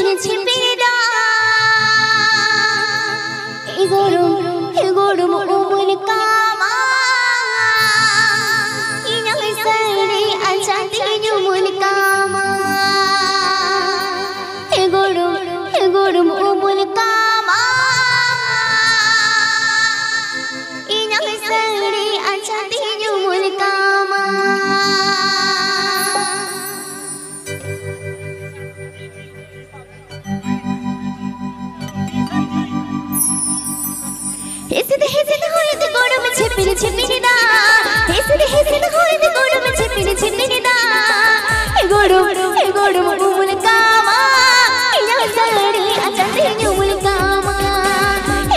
छिपिर छिपिरा एगोरम उमुल कामा इनह सरे अचाते जुमुल कामा एगोरम उमुल कामा इनह सरे अचाते जुमुल कामा छिपिर छिपिरा हेसिद होइद गोड़म छिपिर छिपिरा एगोड़म उमुल कामा इनह सरे अचाते जुमुल कामा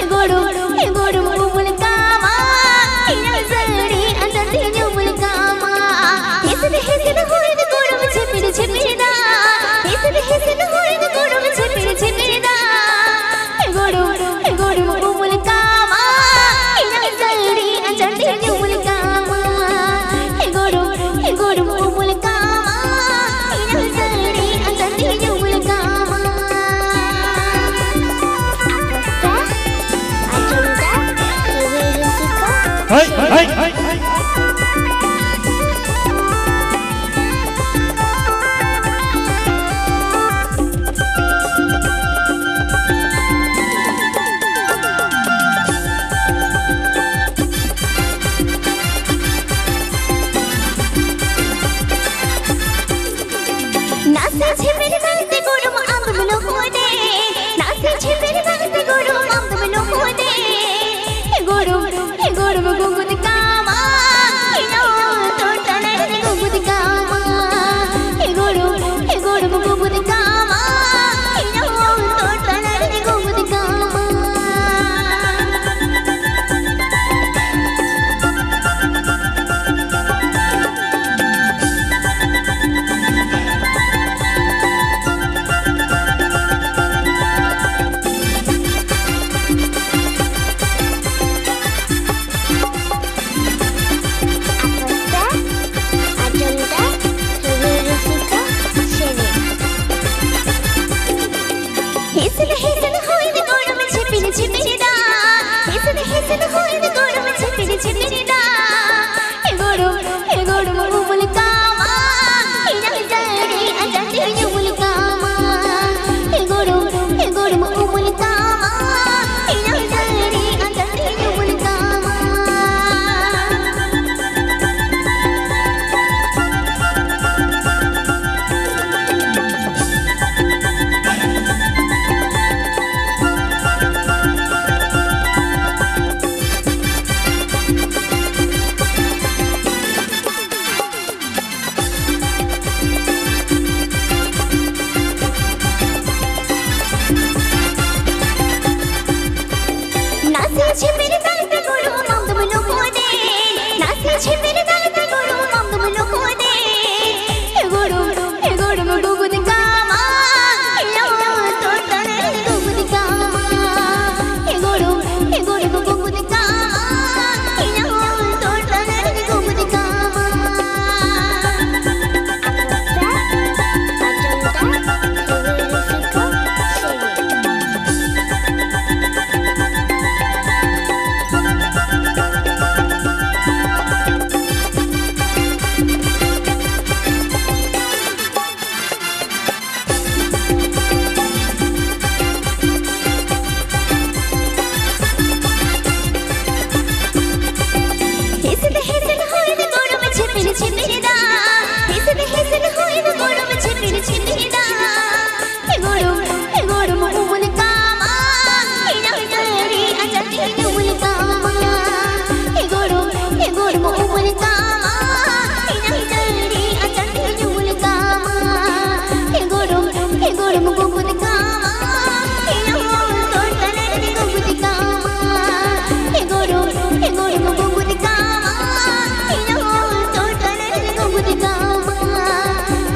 एगोड़म उमुल कामा इनह सरे अचाते जुमुल कामा हेसिद होइद गोड़म छिपिर छिपिरा हेसिद होइद गोड़म छिपिर छिपिरा एगोड़म उमुल कामा अचाते जुमुल कामा एगोड़म उमुल कामा इनह सरे अचाते जुमुल कामा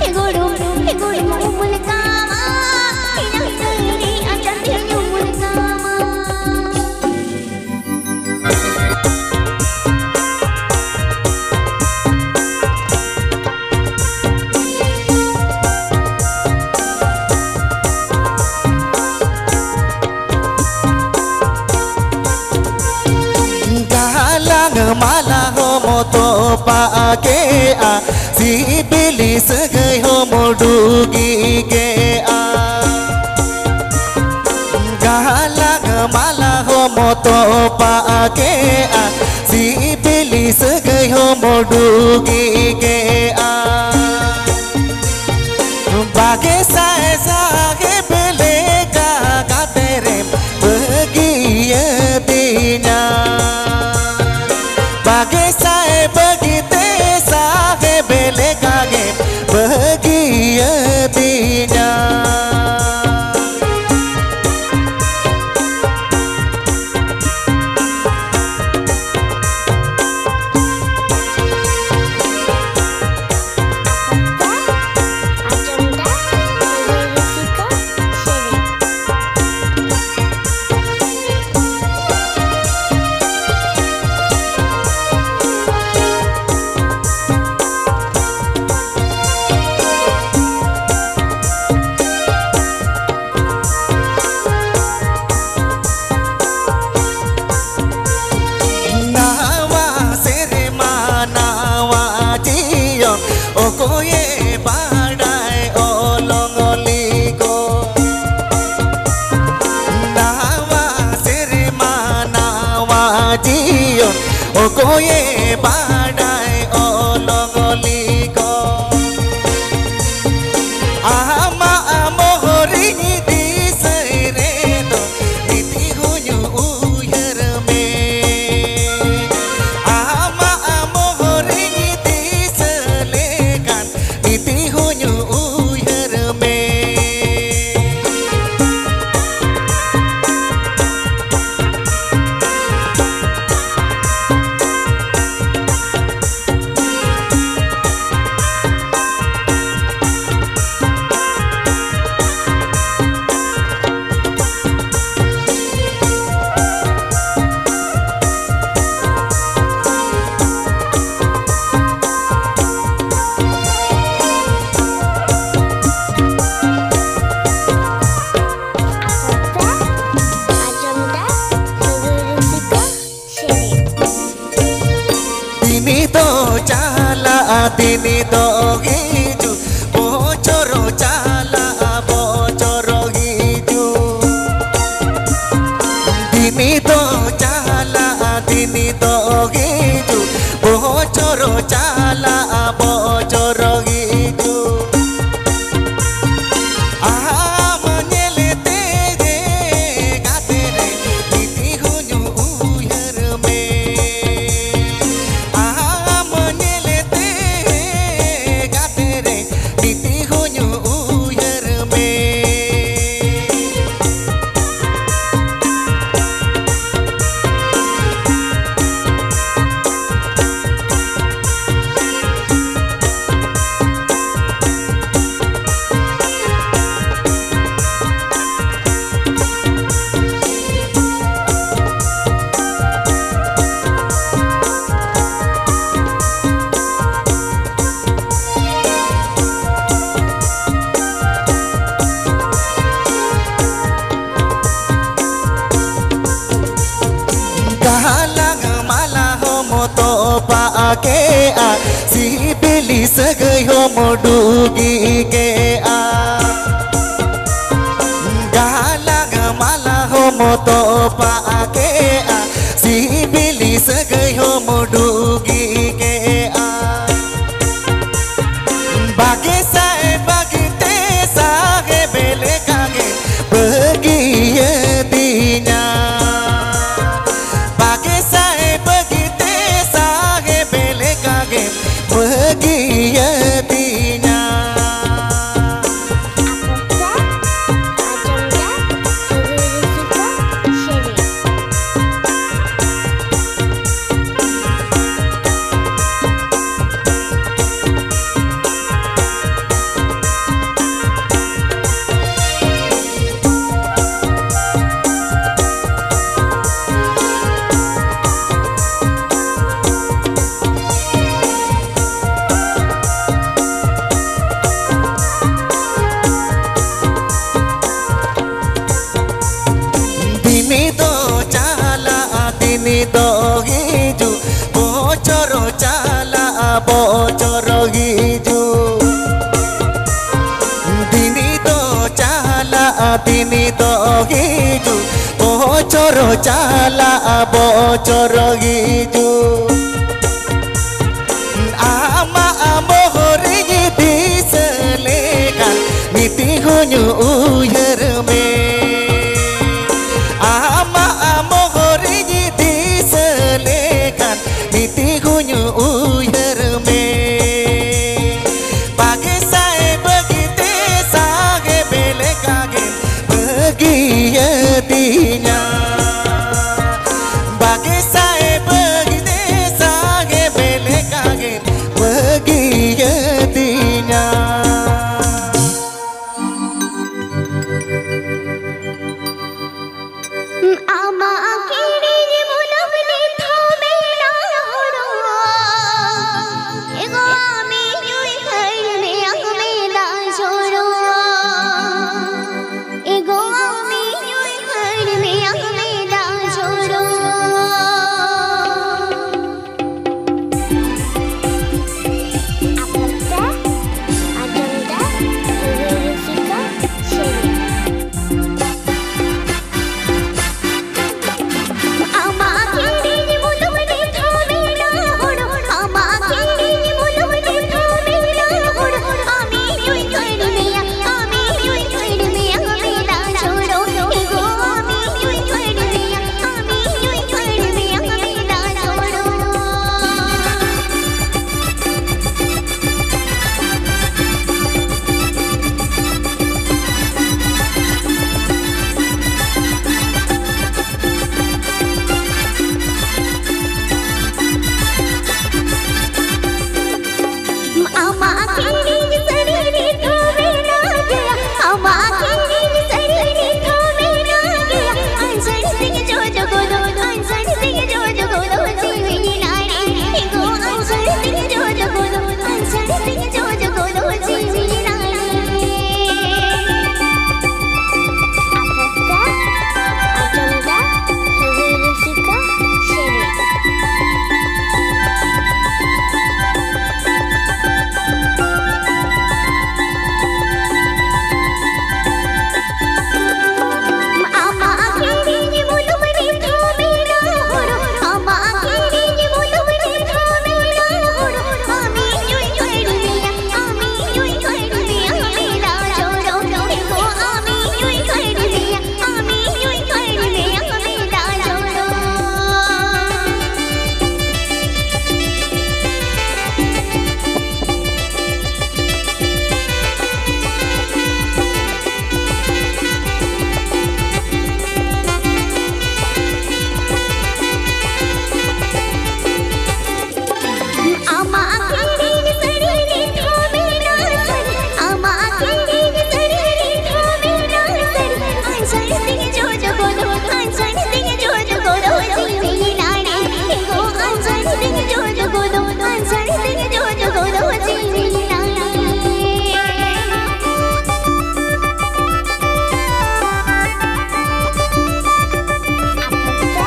एगोड़म उमुल कामा sibili segai homodugi ke a galang malah homoto pa ke a sibili segai homodugi ke a bagai saya ke belega katerem bagia dinya bagai saya begitu saya belega ke bagia dinya Okoye badai olong oligo nawa sirma nawa jion okoye badai olong oligo ama amohori di seredo niti hunyu uyar me ama amohori di selegan niti hunyu uyar me Dini to hiju bocoro cala bocoro hiju dini to cala dini to hiju bocoro cala bocoro hiju ah menyelete gatere niti hunyu uyar me ah menyelete niti hunyu uyar me ke a sibili segai homodugi ke a galang malah homoto pa ke a sibili segai homodugi ke a bagi saya bagi te sahe bele kage bagi dinya bagi saya bagi bahagiatinya hiju bocoro cala bocoro hiju dini to hiju bocor cala bocor hiju ama mohori diselekan niti hunyu uyer me ama mohori diselekan niti hunyu uyer me pagi saya begitu sage bele kage begiyatinya bagi saya begitu sage bele kage begiyatinya ama akiri ni mulam ni thome na horo ego ami yui khai me ang me da choro ego ami yui khai me ang me da choro apata adonda rusika ama akiri ni mulam ni thome na horo ama akiri ni mulam ni thome na horo ami yui khai me ang me da choro ego ami yui khai me ang me da choro ama akiri ni sari ni thome na gaya ama akiri ni sari ni thome na gaya ansar sing jo jo godo ansar sing jo jo godo jiwi ni nari ego ansar sing jo jo godo ansar sing jo jo godo jiwi ni nari apata adonda rusika sheri ama akiri ni mulam ni thome na horo ama akiri ni mulam ni thome na horo ami yui khai me ang me da choro ego ami yui khai me ang me da choro ama akiri ni sari ni thome na sari ama akiri ni sari ni thome na sari ansar sing jo jo godo ansar sing jo jo godo jiwi ni nari ego ansar sing jo jo godo ansar sing jo jo godo jiwi ni nari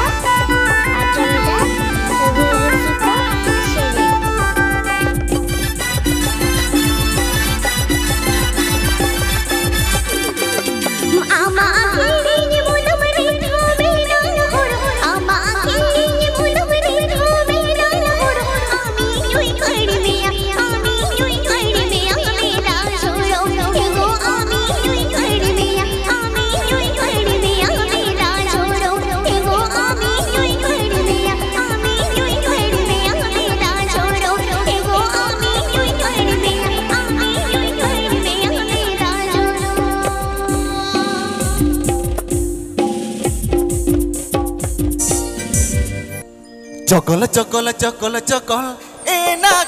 apata adonda rusika sheri ama akiri ni mulam ni thome na horo ama akiri ni mulam ni thome na horo ami yui khai me ang me da choro ego ami yui khai me ang me da choro ego ami yui khai me ang me da choro ego ami yui khai me ang me da choro Cokol cokol cokol cokol enak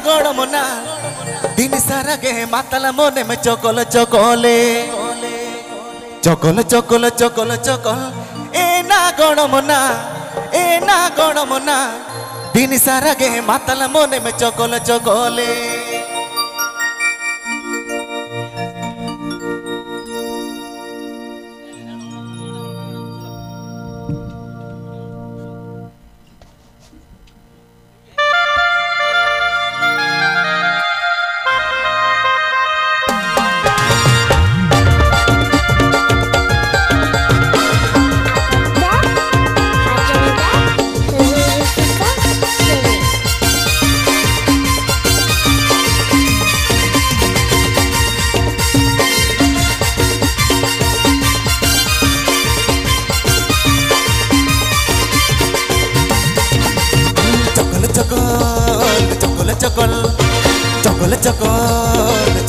gonomona dini sarage matala mone me cokol cokole cokol cokol cokol cokol enak gonomona dini sarage matala mone me cokol cokole Chakol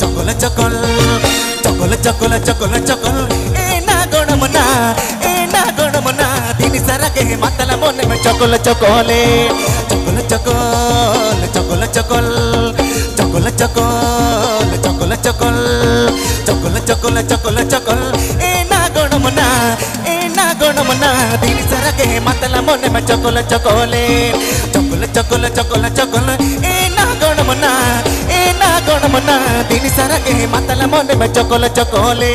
Chakol Chakol Chakol Chakol Chakol Chakol Chakol ए ना गणमना दिन सारा के मातला मन में चकोल चकोले चकोल चकोल चकोल चकोल चकोल चकोल चकोल चकोल चकोल चकोल चकोल चकोल ए ना गणमना दिन सारा के मातला मन में चकोल चकोले चकोल चकोल चकोल चकोल ए ना गणमना दिन सारा के मातला मन में चकोल चकोले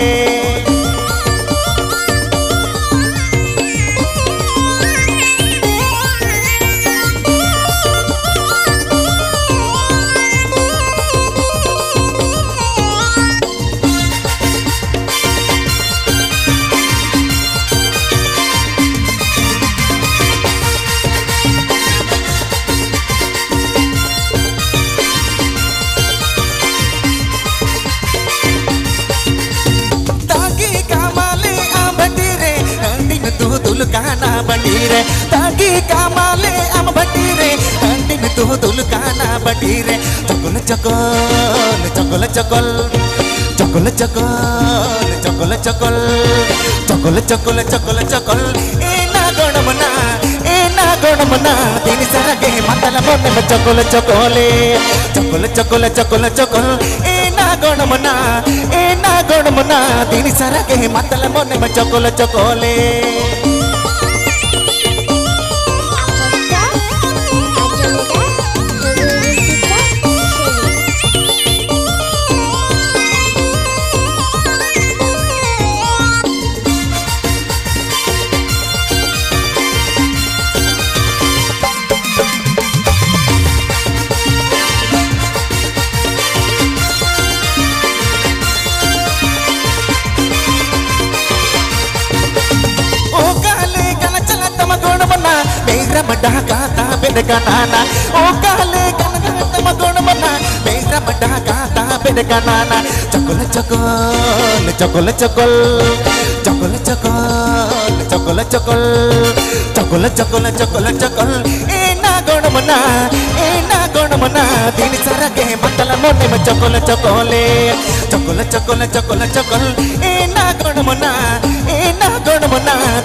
काना बटीरे तागी कामाले हम बटीरे अंतिम तू दुल काना बटीरे चकोल चकोल चकोल चकोल चकोल चकोल चकोल चकोल चकोल चकोल चकोल चकोल ए ना गणमना दिन सारा के मातला मन में चकोल चकोले चकोल चकोल चकोल चकोल ए ना गणमना दिन सारा के मातला मन में चकोल चकोले मडा गाता बेद गाना ओ काले गन तम गुण मना मेरा मडा गाता बेद गाना चकोल चकोल चकोल चकोल चकोल चकोल चकोल चकोल चकोल चकोल चकोल चकोल ए ना गण मना दिन सारा के मतला मन में चकोल चकोले चकोल चकोल चकोल चकोल ए ना गण मना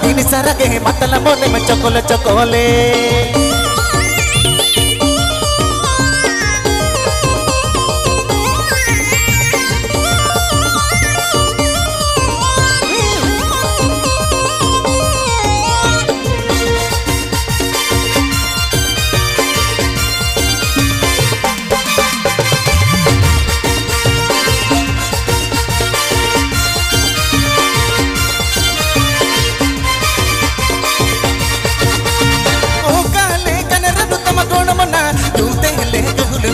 दिन सारा के मतला मन में चकोल चकोले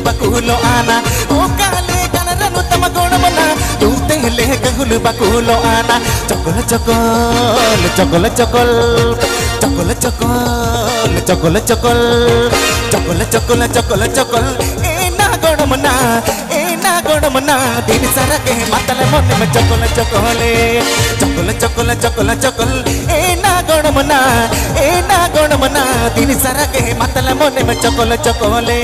बकुलो आना ओ काले कनरनु तम गुण मना तू तेले गहुल बकुलो आना चकोल चकोल चकोल चकोल चकोल चकोल चकोल चकोल चकोल चकोल चकोल चकोल ए ना गण मना दिन सारा के मातला मन में चकोल चकोले चकोल चकोल चकोल चकोल ए ना गण मना दिन सारा के मातला मन में चकोल चकोले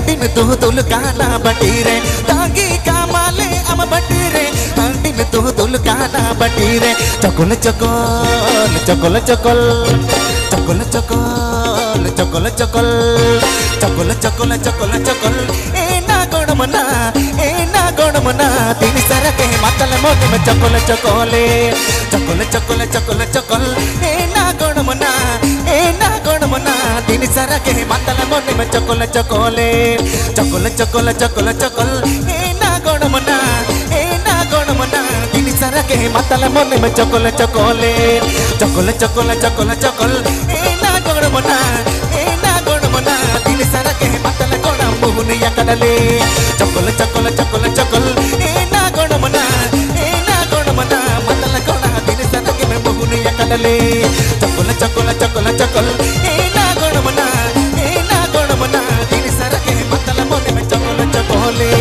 दिन तू तुल काना बटीरे तागी कामाले हम बटीरे दिन तू तुल काना बटीरे चकोल चकोल चकोल चकोल चकोल चकोल चकोल चकोल चकोल चकोल चकोल चकोल ए ना गण मना दिन सारा के मातल मन में चकोल चकोले चकोल चकोल चकोल चकोल ए ना गण मना दिन सारा के मातल मन में चकोल चकोले चकोल चकोल चकोल चकोल ए ना गण मना दिन सारा के मातल मन में चकोल चकोले चकोल चकोल चकोल चकोल ए ना गण मना दिन सारा के मातल ಕಡಲೆ ಚೊಕೊಲ ಚೊಕೊಲ ಚೊಕೊಲ ಚೊಕೊಲ್ ಏನ ಗೋಣಮನ ಮತಲ ಕೋಣ ದಿನಸನಗೆ ಮೆಂಬುಗುನಿಯ ಕಡಲೆ ಚೊಕೊಲ ಚೊಕೊಲ ಚೊಕೊಲ ಚೊಕೊಲ್ ಏನ ಗೋಣಮನ ದಿನಸರಗೆ ಮತಲ ಮೊನೆ ಮೆ ಚೊಕೊಲ ಚೊಕೊಲೆ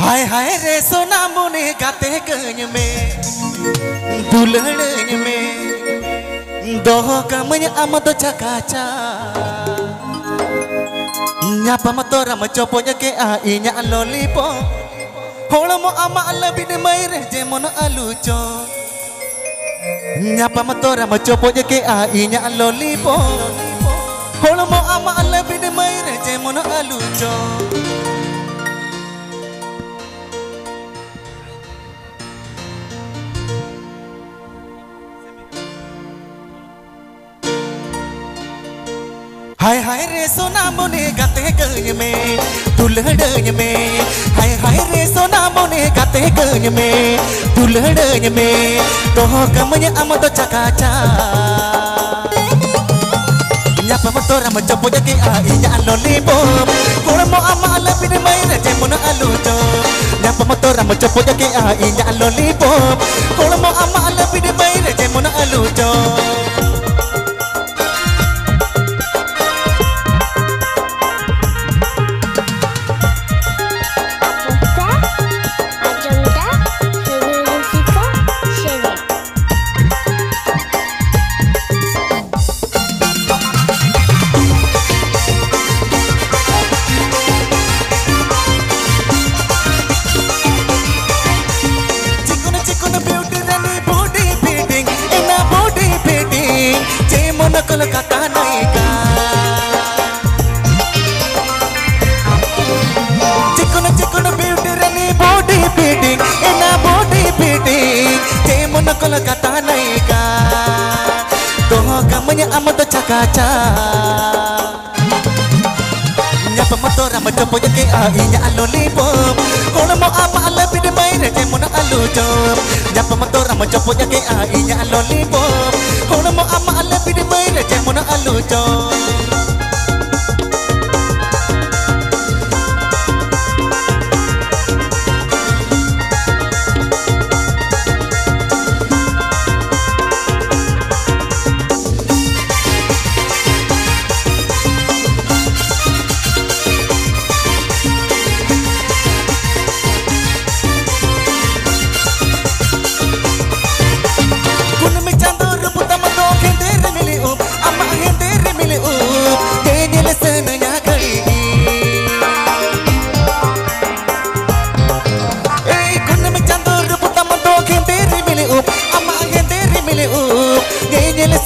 हाय हाय रे सोना मोने गाते गंज में दुलहन में दोह kamanya amato cakaca nyapa matora macoponya ke ainya lollipop holomo ama alabi de maire jemono aluco nyapa matora macoponya ke ainya lollipop holomo ama alabi de maire jemono aluco हाय हाय रे सोना मोने गाते गंज में दुल्हन में हाय हाय रे सोना मोने गाते गंज में दुल्हन में तो कमnya amato cakaca nyapa motora macopo jake ainya lollipop holomo ama alabi de maire jemono aluco nyapa motora macopo jake ainya lollipop holomo ama alabi de maire jemono aluco Kolkata naika chikono beauty rani body beating ena body beating jemono Kolkata naika toh kamanya amato cakaca nyapa motora macopo jake ainya lollipop holomo ama alabi de maire jemono aluco nyapa motora macopo jake ainya lollipop holomo ama alabi de maire jemono aluco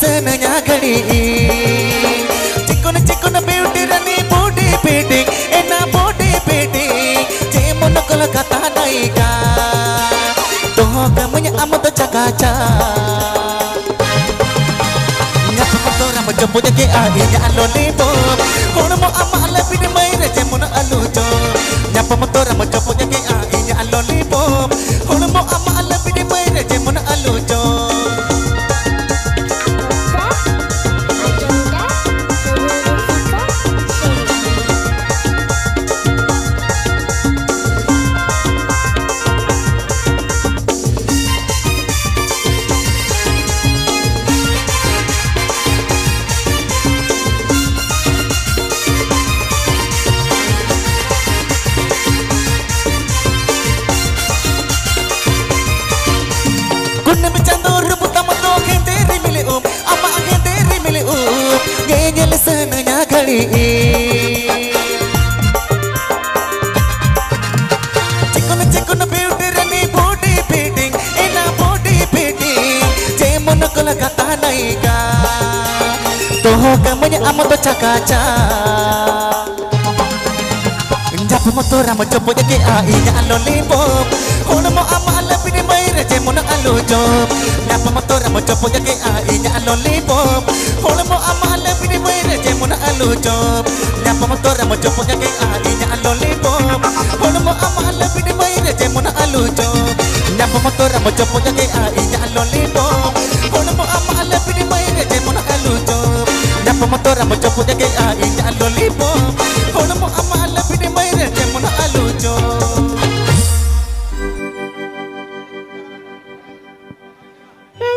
senanya gadi chikono beauty rani body beating ena body beating jemono Kolkata naika toh kamanya amato cakaca nyapa motora macopo jake ainya lollipop holomo ama alabi de maire jemono aluco nyapa motora macopo jake ainya lollipop holomo ama alabi de maire jemono aluco senanya gadi chikono beauty rani body beating ena body beating jemono Kolkata naika toh kamanya amato cakaca nyapa motora macopo jake ainya lollipop holomo ama alabi de maire jemono aluco nyapa motora macopo jake ainya lollipop holomo ama alabi de maire jemono aluco nyapa motora macopo jake ainya lollipop holomo ama alabi de maire jemono aluco nyapa motora macopo jake ainya lollipop holomo ama alabi de maire jemono aluco nyapa motora macopo jake ainya lollipop holomo ama alabi de maire jemono aluco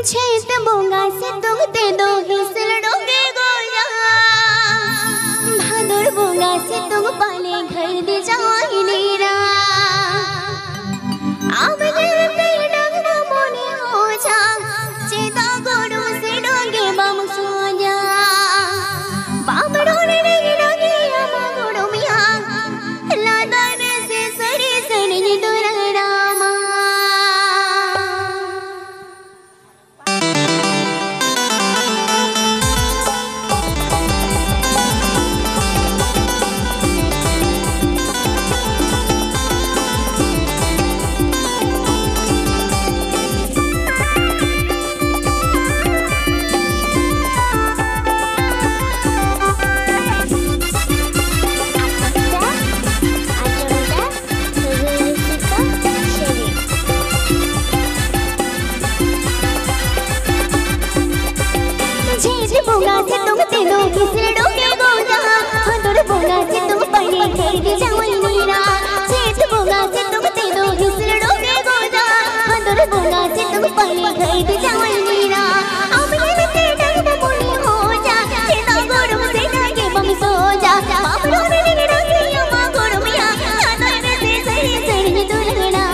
छेत बोंगा से दुगते दो हिसल डोगे गोया भादुर बोंगा से तुम पाले घर दे जाई नीरा गई जावल नीरा चेत बोगा से तुम तेरो हिसड़ो के गोजा हंदर बोगा से तुम पड़ी गई जावल नीरा अब ये बेटे डंग बमुनी हो जा चेता गोड़म से डाके बम सो जा बाबरो में निगड़ा के मां गोड़म या चादर में से सही सही दुलगड़ा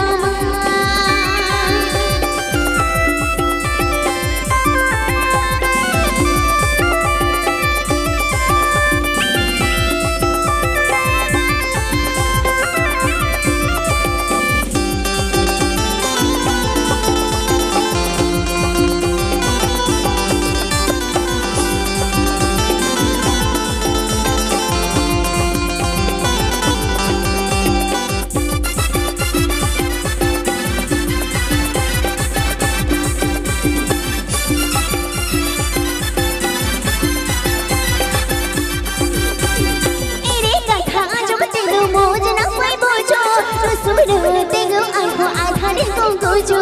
जो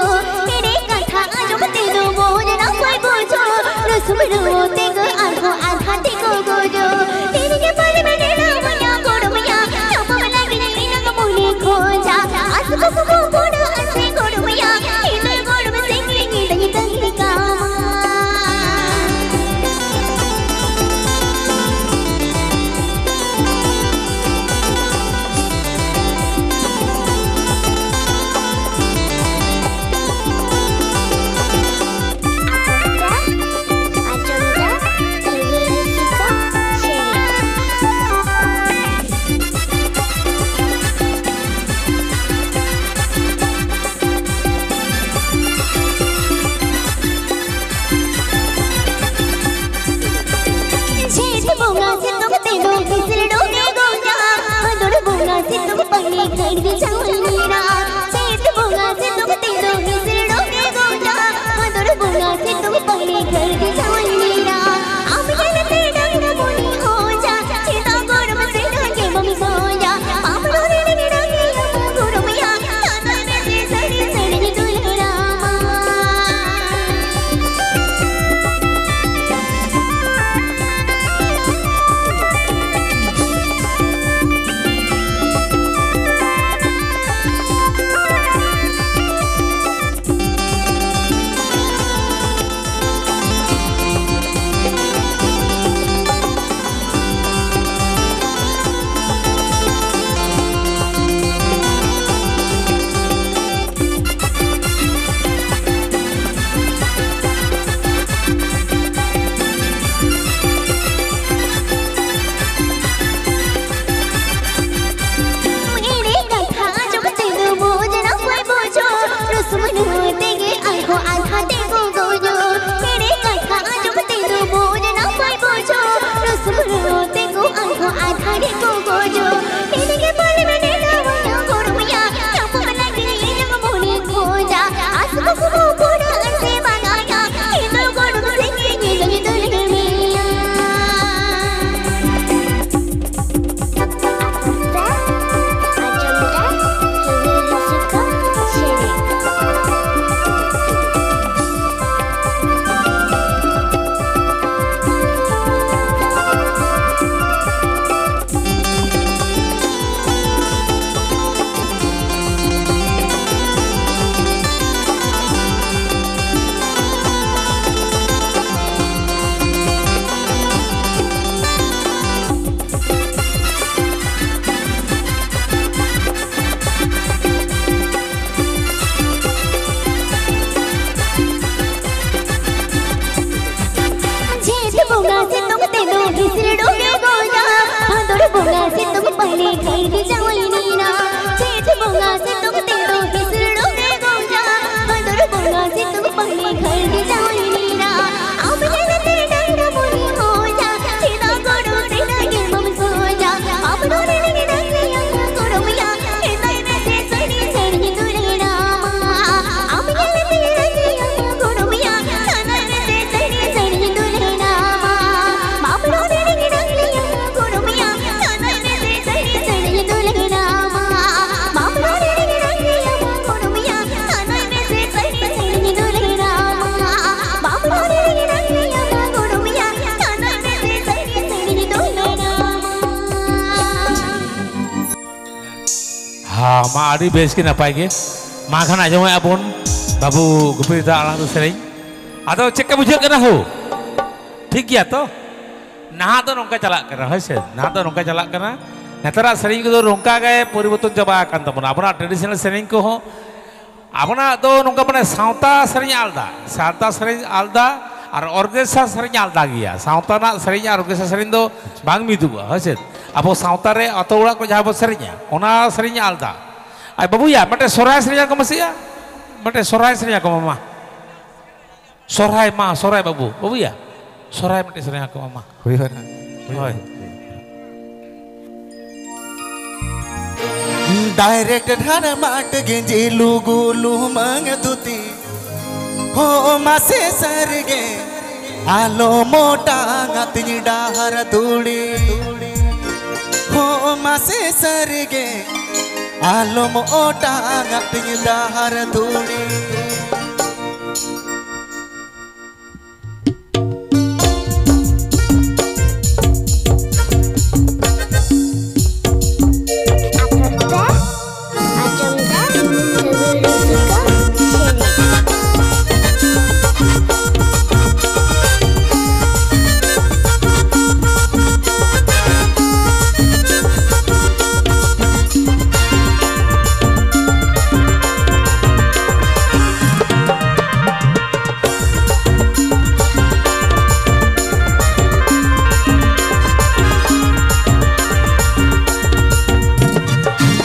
मेरे कथा जो तेरो मोर ना कोई बोझो रसमरो तेगो आधो आधा तेगो गोजो तेरे के बारे में डेरा मया गोड़ मया चप में लगी नहीं ना मोने खोजा आस को गोड़ आसे गोड़ मया इधर गोड़ में सिंगली तंगी तंगी कामा मा आदि बेस की नपाय के मा खान आजम आबोन बाबू गुपिर दा आलांग सेरें आदो चेक बुझे कना हो ठीक गया तो ना तो नौका चला करना है से ना तो नौका चला करना नेतरा सेरें को तो नौका गए परिवर्तन जब आकर तो बना अपना ट्रेडिशनल सेरें को हो अपना तो नौका बने साउता सेरें आलदा और ऑर्गेस्ट्रा सेरें आलदा गया साउता ना सेरें ऑर्गेस्ट्रा सेरें दो बांग मिदुगा है से अब साउता रे अतोड़ा को जहाँ बो सेरें ओना सेरें आलदा आई बाबू या मटे सोराय सेरें को मसिया मटे सोराय सेरें को मामा सोराय मा सोराय बाबू या सोराय मटे सेरें को मामा हुई होना डायरेक्ट ढार माट गेंजी लुगु लुमंग दुती हो मासे सरगे आलो मोटा गतिन डाहर धूड़ी हो मासे सरगे आलो मोटा गतिन डाहर धूड़ी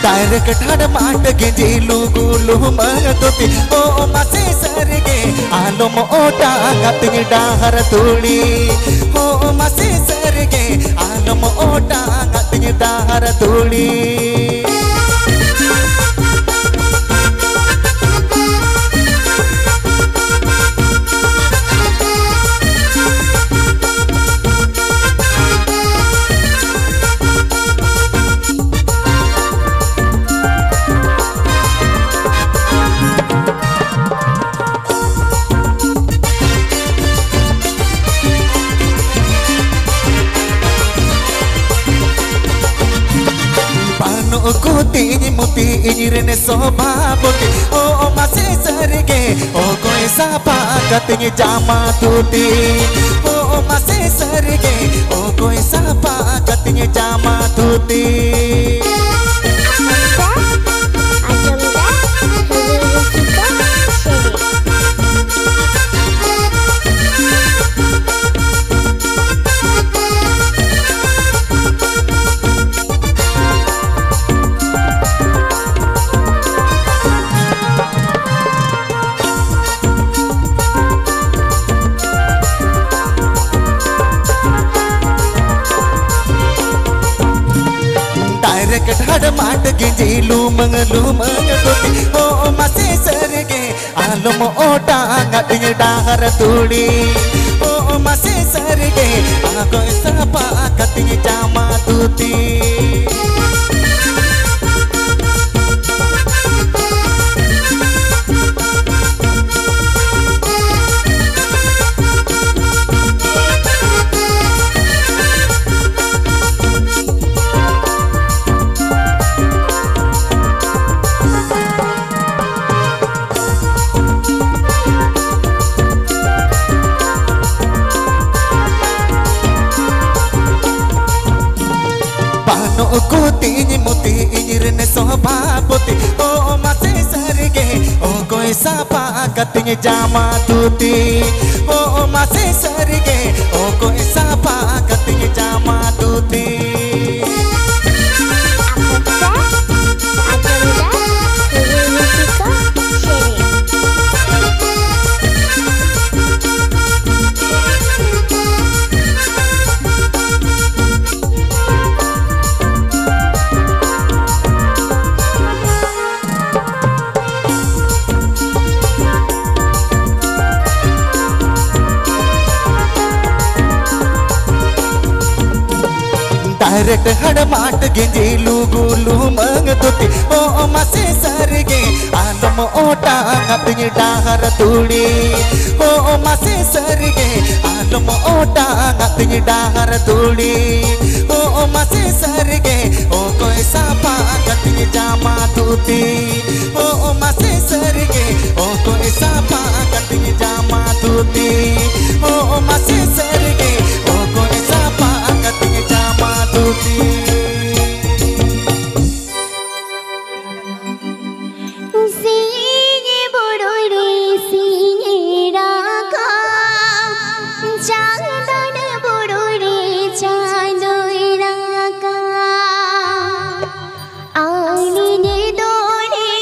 डायरेक्ट ढाड माट गेंजी लुगु लुमंग दुती ओ मासे सरगे आलो मोटा गतिन डाहर धूड़ी हो मासे सरगे आलो मोटा गतिन डाहर धूड़ी कुती मुती इनिरने सोभा बोती ओ मासे सरगे ओ कोई सापा कतिन जामा तूती ओ मासे सरगे ओ कोई सापा कतिन जामा तूती ढाड माट गेंजी लुमंग दुती ओ मासे सरगे आलो मोटा गतिन डाहर धूड़ी ओ मासे सरगे आगो सापा गतिन जामा तूती कुती मुती इनिरने सोभा बोती ओ मासे सरगे ओ कोई सापा कतिन जामा तूती ओ मासे सरगे ओ कोई सापा कतिन जामा तूती डायरेक्ट हड माट गेंजी लुगु लुमंग दुती ओ मासे सरगे आलो मोटा गतिन डाहर धूड़ी ओ मासे सरगे आलो मोटा गतिन डाहर धूड़ी ओ मासे सरगे ओ कोई सापा गतिन जामा तूती धोती ओ मासे सरगे ओ को ऐसा पाकतिंग जामा धोती ओ मासे सरगे ओ को ऐसा पाकतिंग जामा धोती सिंगे बड़ो रे सिंगे राका चांदन बड़ो रे चांदन राका आने दोरे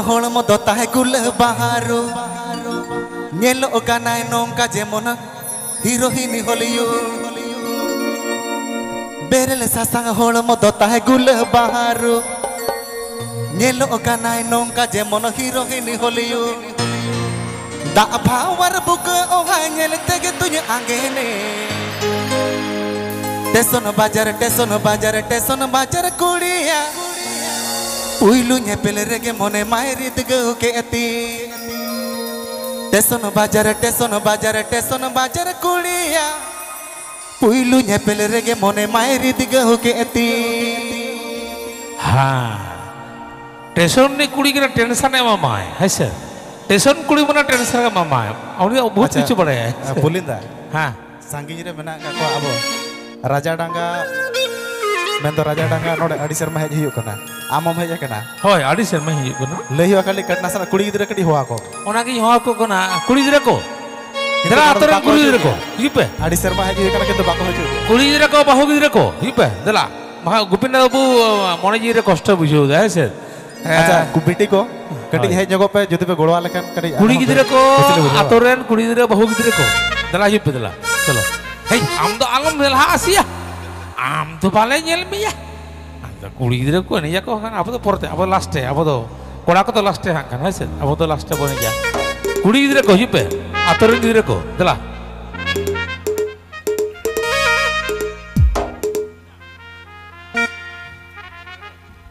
होड़मो दोता है गुल बहारो नेलो ओकानाय नोंका जेमोना हीरोइनी हॉलीवुड बेरल सासांग होड़मो दोता है गुल बहारो नेलो ओकानाय नोंका जेमोना हीरोइनी हॉलीवुड दा भावर बुक ओहा नेलते गे तुझे आंगेने टेसन बाजार कुड़िया उइलू नेपेल रेगे मोने मायरी दगो के अति टेसन बाजार कुड़िया उइलू नेपेल रेगे मोने मायरी दगो के अति हाँ टेसन ने कुड़ी के टेंशन है मामा है सर टेसन कुड़ी मना टेंशन है मामा उन्हें बहुत कुछ बड़े है बोलिंदा हाँ सांगी रे मेना का अब राजा डांगा मेन राजा डांगा नोडे अड़ी शर्मा हेज हियो कना आमम हेज कना होय अड़ी शर्मा हियो कना लहियो खाली कटना सना कुड़ी गिदरा कडी होआ को ओना की होआ को कना कुड़ी गिदरा को दरा आतरे कुड़ी गिदरा को हिपे अड़ी शर्मा हेज हियो कना किंतु बाको हेजो कुड़ी गिदरा को बाहु गिदरा को हिपे दला महा गोपीनाथ बाबू मने जी रे कष्ट बुझो दे से अच्छा कुबिटी को कटी हेज जगो पे जुते पे गोड़वा लेकन कटी कुड़ी गिदरा को आतरेन कुड़ी गिदरा बाहु गिदरा को दला हिपे दला चलो हे आम तो आलम दला आसिया आम तो बाले nyel मिया आम कुड़ी गिदरा को ने जाको kan अब तो परते अब लास्ट अब तो कोड़ा को तो लास्ट हां kan है अब तो लास्ट बने जा कुड़ी गिदरा को हिपे आतरेन गिदरा को दला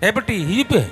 ए बेटी हिपे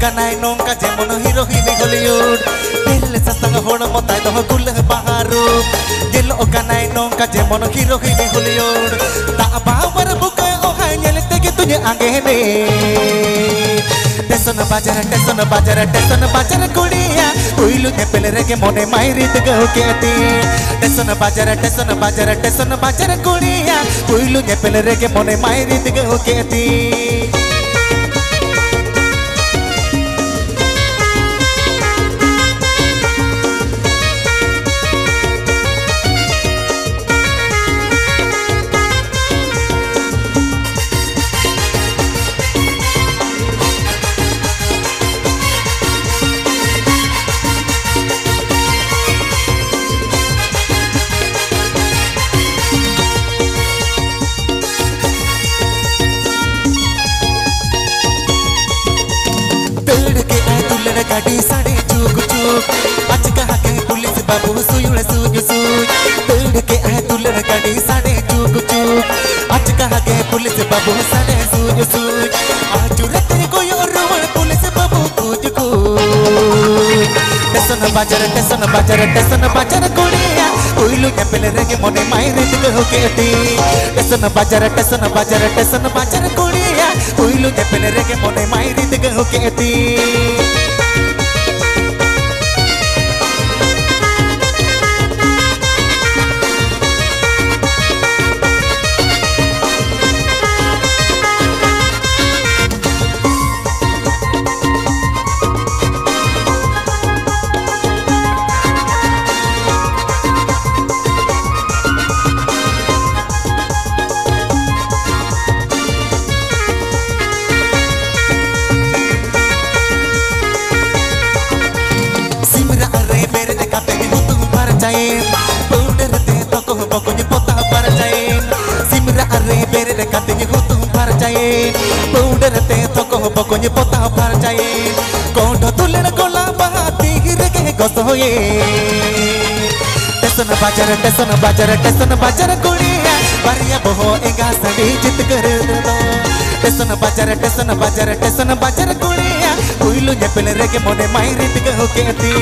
Kanai nongka jemono hirohini Hollywood Dil sasang hono motai doh gul baharu Dil kanai nongka jemono hirohini Hollywood Ta bawar buka oha nyelte gitu nye angene Teson bajar kuliya Uilu nepel rege mone mairi tega huketi Teson bajar kuliya Uilu nepel rege mone mairi tega huketi Kadi sade chuk chuk ach kaha ke police बाबू सुयुड़ सुज सुज तोड़ के आए दुल्हन कड़ी साड़े चुक चुक आज कहा के पुलिस बाबू साड़े सुज सुज आज रते को योर पुलिस बाबू कुछ कुछ टेसन बाजार कुड़िया उइलू नेपेल रेगे मोने मायरे तक होकेती टेसन बाजार कुड़िया उइलू नेपेल रेगे मोने मायरे तक होकेती Pokoknya potah parjain Kondo tulen kola bahati rege gosoye Teson bajar kuliah baria boho enga sadi jit kar do Teson bajar kuliya Uilu nyepel rege mone mai rit ke hoketi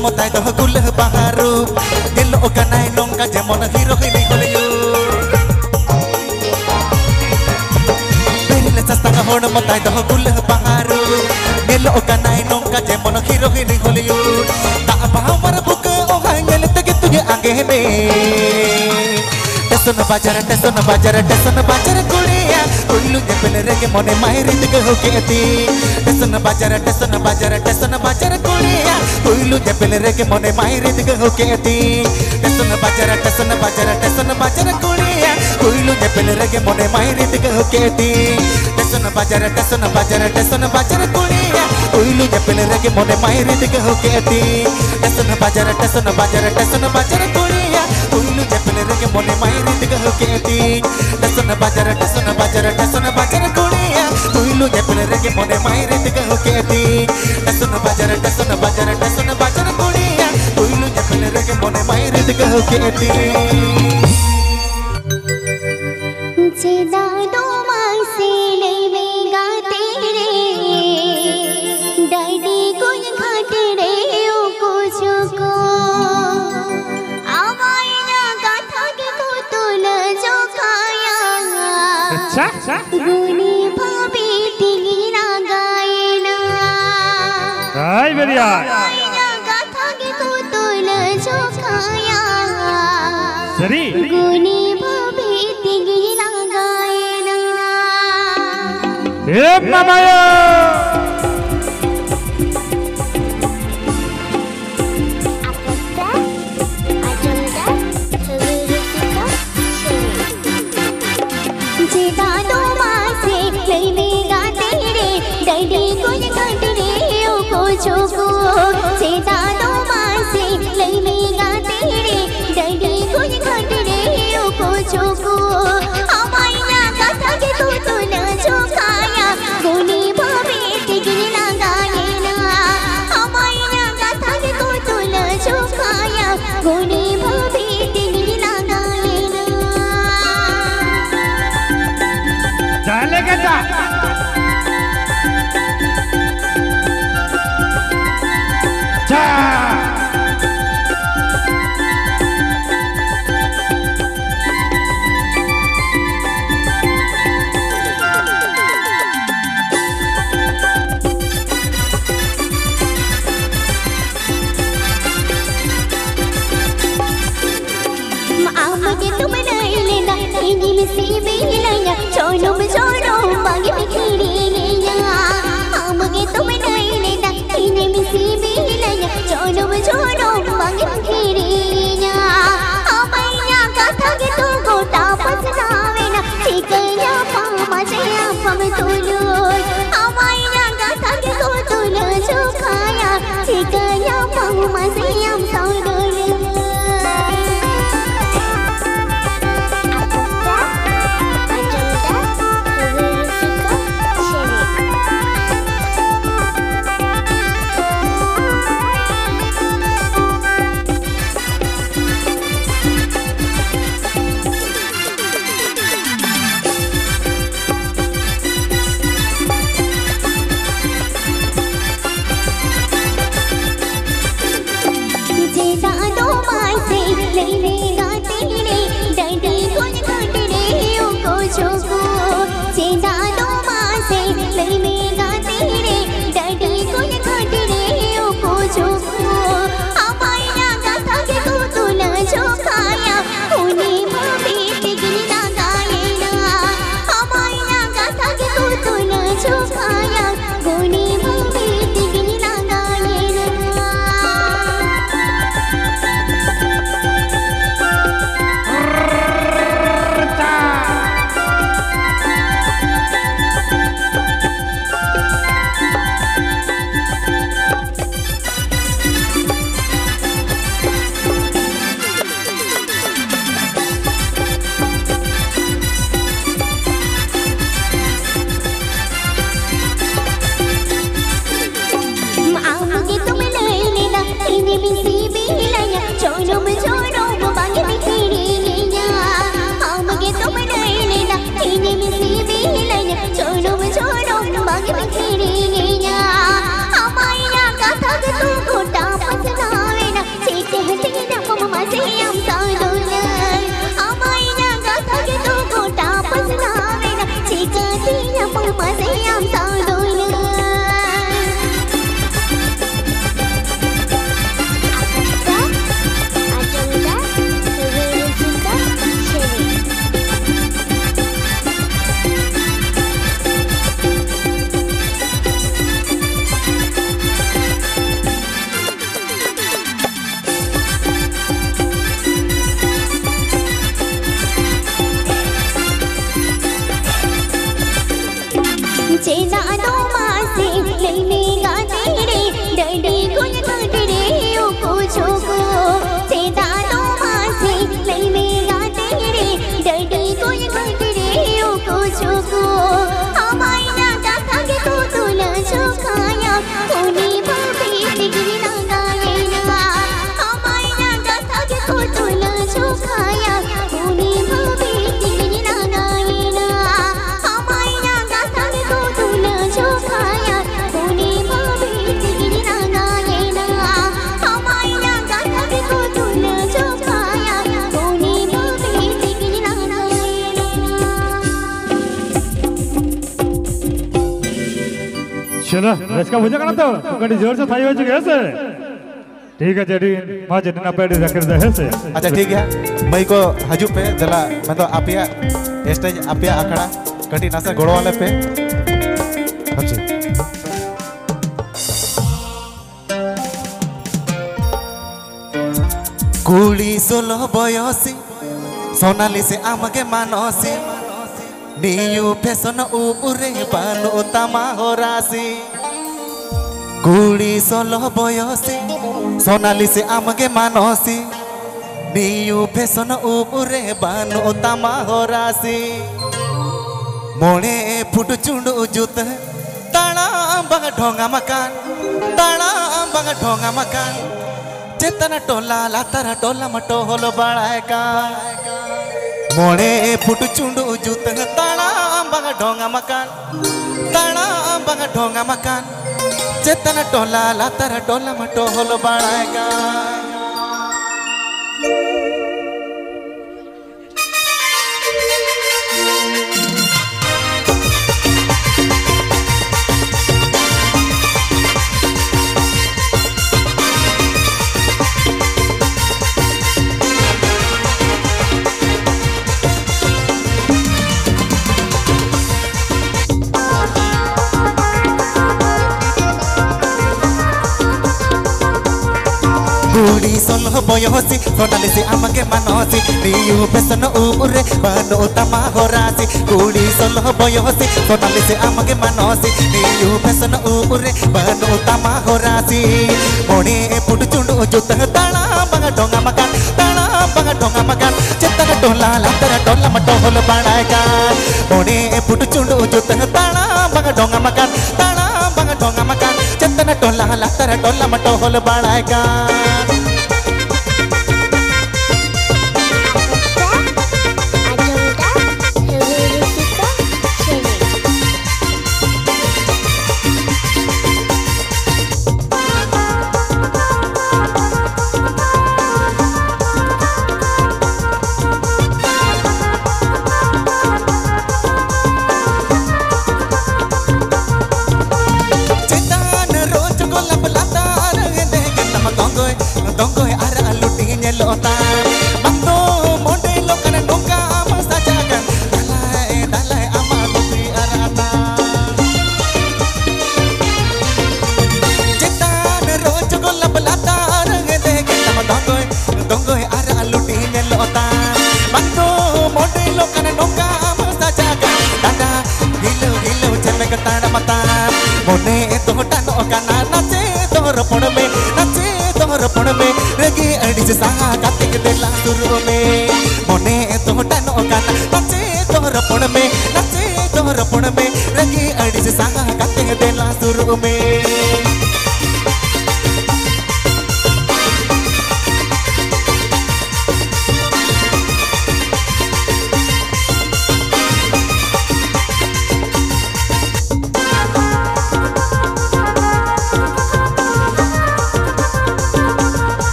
motai doh gulah baharu gelo kanai nongka jemon hero ini koleyu berile sastanga hon motai doh gulah baharu gelo kanai nongka jemon hero ini koleyu tak bawar buka oh ngel tege tuje ange me teson bajar kuliya uilu nyepel rege mone mahiri tege hoketi teson bajar kuliya uilu nyepel rege mone mahiri tege hoketi teson bajar kuliya uilu nyepel rege mone mahiri tege hoketi teson bajar kuliya uilu nyepel rege mone mahiri tege hoketi teson bajar kuliya uilu nyepel rege mone mahiri tege hoketi teson bajar kuliya uilu nyepel rege mone mahiri tege hoketi teson bajar kuliya uilu nyepel rege mone mahiri tege hoketi जेदा दो मासे लेवेगा तेरे daddy को घाट रे ओ कुछको आवाइना गाथा के को तुल जो खाया अच्छा गुनी भाभी टिंगिना गायना हाय बढ़िया आवाइना गाथा के को तुल जो खाया सरी गुनी भाभी टिंगिना Hip mamaya जेदा दो मासे लेवेगा तेरे डैडी को घाट रे ओ कुछको जेदा दो मासे लेवेगा तेरे डैडी को घाट रे ओ कुछको आवाइना गाथा के तू तुल जो खाया गुनी भाभी टिगिना गायना आवाइना गाथा के तू तुल जो खाया गुनी भाभी टिगिना गायना चलेगा जा जा आमगे तुम नहीं लेना इन्हीं में से मिलाया छोड़ो बागी में खिलेगा आमगे तुम नहीं लेना इन्हीं में से मिलाया छोड़ो बागी में खिलेगा आमैया गाथा के तो गोटा पसनावे ना ठिकैया पामा से आपम तुलो आमैया गाथा के तो तुलो जो खाया ठिकैया पामा से हम सौदो मिसी बिलया चोनम चोनम बागे बिखिरिया हमगे तुम नैना इने मिसी बिलया चोनम चोनम बागे बिखिरिया हमाया कथा के तू गोटा पसनावेना चेते हसीना मम्मा से हम सालोला हमाया कथा के तू गोटा पसनावेना चेते हसीना मम्मा से हम सालोला चेना नो मासे लेने गाते रे डडी कुछ कटरे ओ पूछो को चेना नो मासे लेने गाते रे डडी कुछ कटरे ओ पूछो को हमारी ना गाता के तू तुला चुकाया कोनी भाभी डिग्री ना गाए ना हमारी ना गाता के तू तुला चुकाया कोनी भाभी डिग्री ना गाए ना हमारी ना गाता के तू तुला चुकाया कोनी भाभी डिग्री ना गाए ना हमारी ना गाता के तू तुला चुकाया कोनी भाभी डिग्री ना गाए ना चलो रस का भुजा करना तो कड़ी जोर से थाई बज गए से ठीक है जेडी मां जेडी ना पेड़ रख दे है से अच्छा ठीक है मई को हजू पे जला मैं तो आपिया स्टेज आपिया आखड़ा कटी नासा गोड़ वाले पे अच्छा कुड़ी 16 बयसी सोनाली से आमगे मानसी नियु फैशन ऊरे बानो तमा हो राशि कुड़ी 16 बयसी सोनाली से आमगे मानसी नियु फैशन ऊरे बानो तमा हो राशि मोड़े फुट चुंडू जुत ताड़ाम बगा ढोंगा मकान ताड़ाम बगा ढोंगा मकान चेतना टोला लातारा टोला मटो होलो बड़ाए का मोड़े फुट चुंडू जुत ताड़ाम बगा ढोंगा मकान ताड़ाम बगा ढोंगा मकान चेतना टोला लातारा टोला मटो होलो बड़ाए का कुड़ी 16 बयसी सोनाली से आमगे मानसी नियु फैशन ऊरे बानो तमा हो राशि कुड़ी 16 बयसी सोनाली से आमगे मानसी नियु फैशन ऊरे बानो तमा हो राशि मोड़े फुट चुंडू जुत ताड़ा बगा ढोंगा मकान ताड़ा बगा ढोंगा मकान चेतना टोला लातारा टोला मटो होल बड़ाएगा मोड़े फुट चुंडू जुत ताड़ा बगा ढोंगा मकान ताड़ा बगा ढोंगा मकान चेतना टोला लातारा टोला मटो whole बड़ाएगा Donggoy ara lutinya lota Mando modelo kana dongka masa jagan Dalai ama putri arata Cetan rojo gola belata Rengede kita donggoy ara lutinya lota Mando modelo kana dongka masa jagan Dada hilu ceme ketana mata Mone itu tano kana nace Torpon me nace torpon me Regi adi se saha katik dela suru me Mone itu tano kana nace torpon me nace torpon me Regi adi se saha katik dela suru me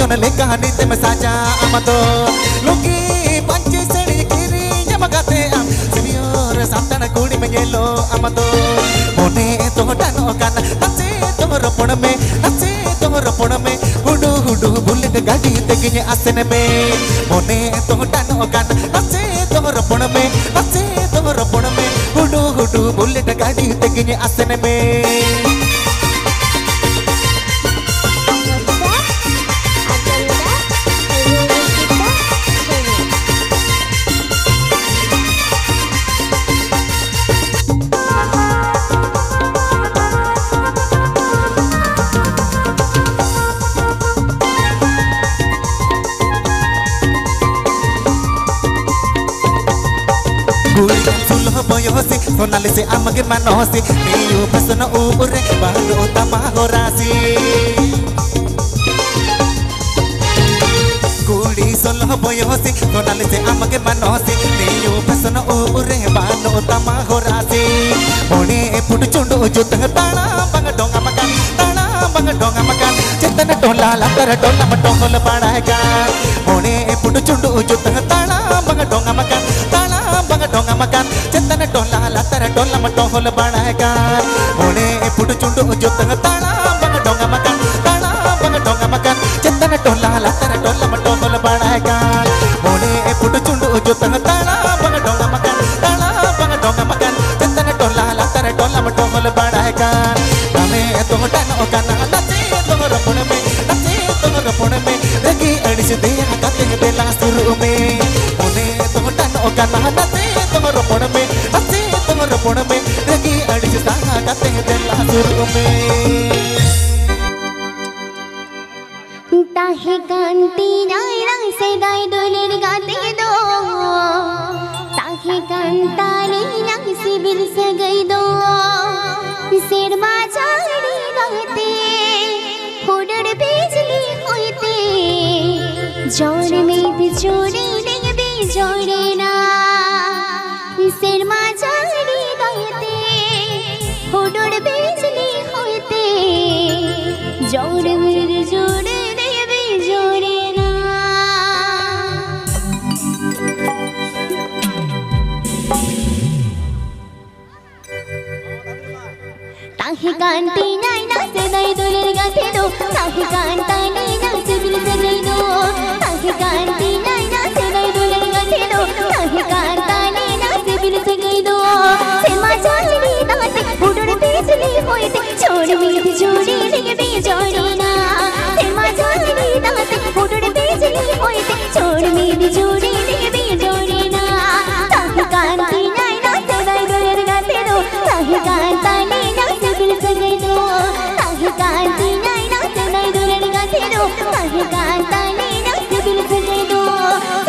Yon le kahani te masaja amato Luki panci seri kiri Jamagate am Sibior santana kudi menyelo amato Mone to dano kan Nase to ropon me Nase to ropon me Hudu hudu bullet gadi teginya asene me Mone to dano kan Nase to ropon me Nase to ropon me Hudu hudu bullet gadi teginya asene me Boyosi, sonale se amage manosi, niu pasana ure, baru utama horasi. Kuli solo boyosi, sonale se amage manosi, niu pasana ure, baru utama horasi. Mone putu chundu ujut tana bang donga makan, cetana dola latara dola matongol padaga. Mone putu chundu ujut tana bang donga makan. Donga makan cetana dola latara dola matongol padaga. Mone putu chundu ujut tana bang donga makan cetana dola latara dola matongol padaga. Mone putu chundu ujut tana bang donga makan cetana dola latara dola matongol padaga. Kame to dano kana nase to ropon me regi adis deya kate bela suru me. Mone to dano kana nase to ropon me regi adis saha kate bela suru me. ताहे कांति नायरा से दाई डोलेर गाते दो ताहे कांताले नंग CIBIL से गई दो सिर माचाड़ी गाते होडर बिजली होते जोड़ में बिछोड़े नहीं बिछोड़े ना सिर माचाड़ी गाते होडर बिजली होते जोड़ में जोड़े ताहे कांति नायना से दाई डोलेर गाते दो ताहे कांताले नंग सिबिल से गई दो ताहे कांति नायना से दाई डोलेर गाते दो ताहे कांताले नंग सिबिल से गई दो सेमा चाली दाते उड़ड़ बिजली होते छोड़ में जोड़ी नहीं बिजोड़ी ना सेमा चाली दाते उड़ड़ बिजली होते छोड़ में जोड़ी नहीं बिजोड़ी ना ताहे कांति नायना से दाई डोलेर गाते दो ताहे कांताले कांति नायना से दाई डोलेर गाते दो ताहे कांताले नंग सिबिल से गई दो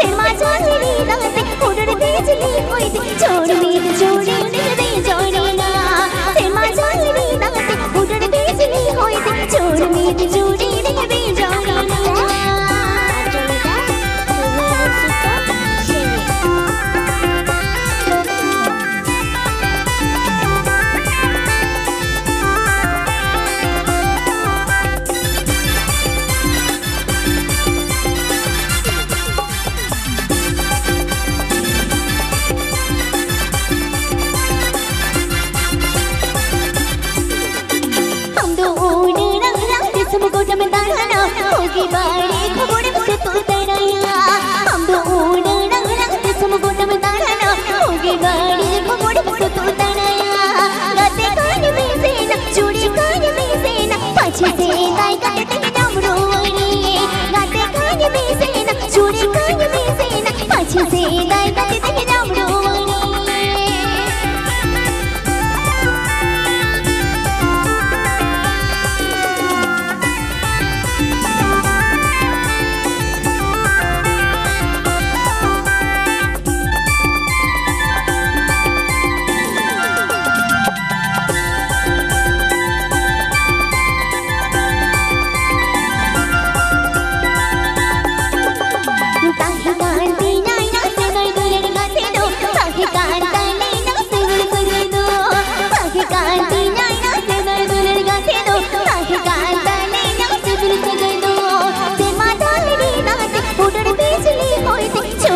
सेमा चाली दाते उड़ड़ बिजली होते छोड़ में जोड़ी नहीं बिजोड़ी ना सेमा चाली दाते उड़ड़ बिजली होते छोड़ में जोड़ी नहीं बिजोड़ी ना होगी बाड़ी खबोड़े से तू तराया हम दो उड़ रंग समगोट में ताना होगी बाड़ी खबोड़े से तू तराया गाते कान में से ना चूड़ी कान में से ना पाछे से दाई काटे डमरू वाली गाते कान में से ना चूड़ी कान में से ना पाछे से दाई काटे डमरू वाली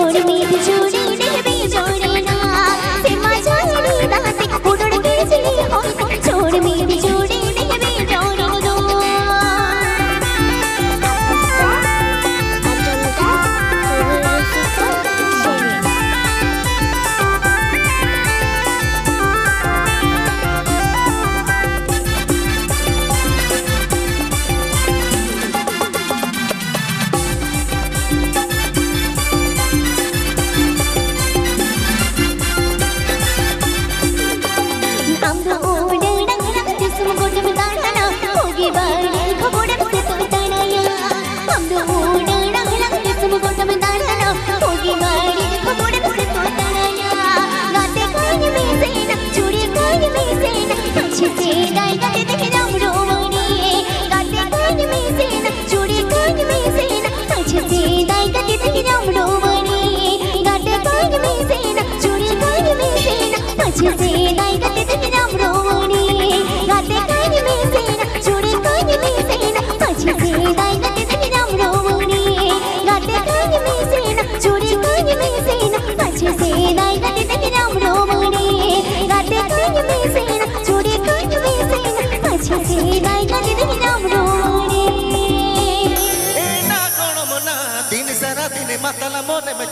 छोड़ मेरी जोड़ी देवी जोड़ी ना सिमा जोड़ी दाते उड़ड़ के चली हो छोड़ मेरी जोड़ी देवी जोड़ी दो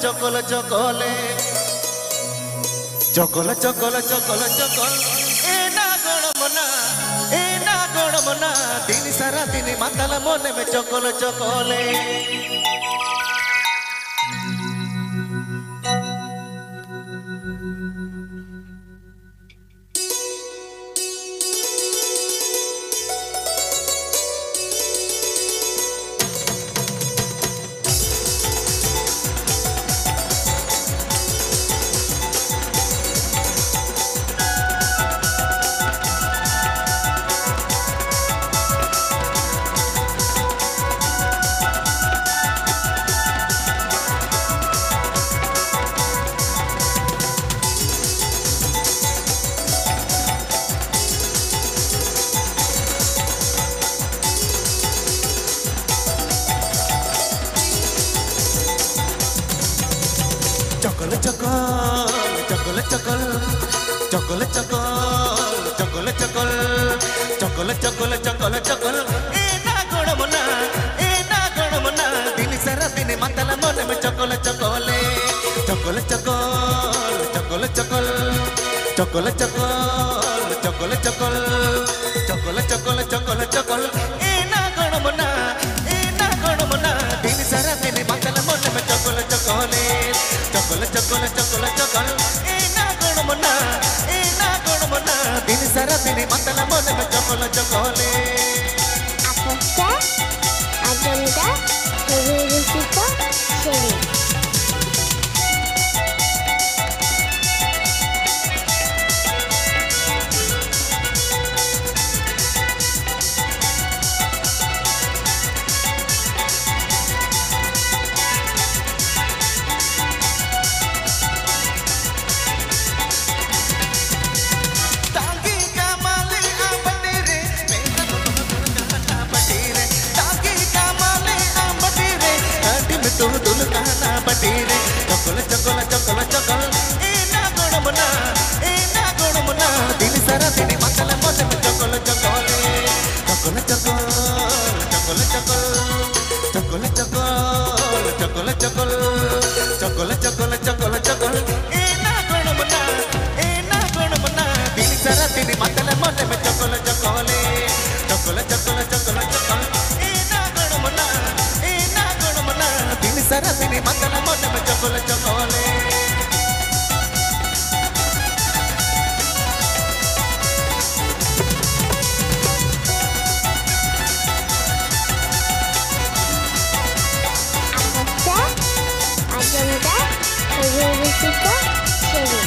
चोकोल चोकोले चोकोल चोकोल चोकोल चोकोल ए ना गोड़मना दिन सारा दिन मातला मोने में चोकोल चोकोले चोकोल चोकोल चोकोल चोकोल चोकोल चोकोल चोकोल ए ना गोड़मना दिन सारा दिन मातला मोने में चोकोल चोकोले चोकोल चोकोल चोकोल चोकोल ए ना गोड़मना दिन सारा दिन मातला मोने में चोकोल चोकोले Aposta Agenda Risiko Seri चोकोल चोकोल चोकोल चोकोल ए ना गोड़मना दिन सारा दिन मातला मोने में चोकोल चोकोले चोकोल चोकोल चोकोल चोकोल चोकोल चोकोल चोकोल चोकोल चोकोल चोकोल ए ना गोड़मना दिन सारा दिन मातला मोने में चोकोल चोकोले चोकोल चोकोल चोकोल चोकोल ए ना गोड़मना दिन सारा दिन मातला मोने में चोकोल चोकोले Agenda Risiko Seri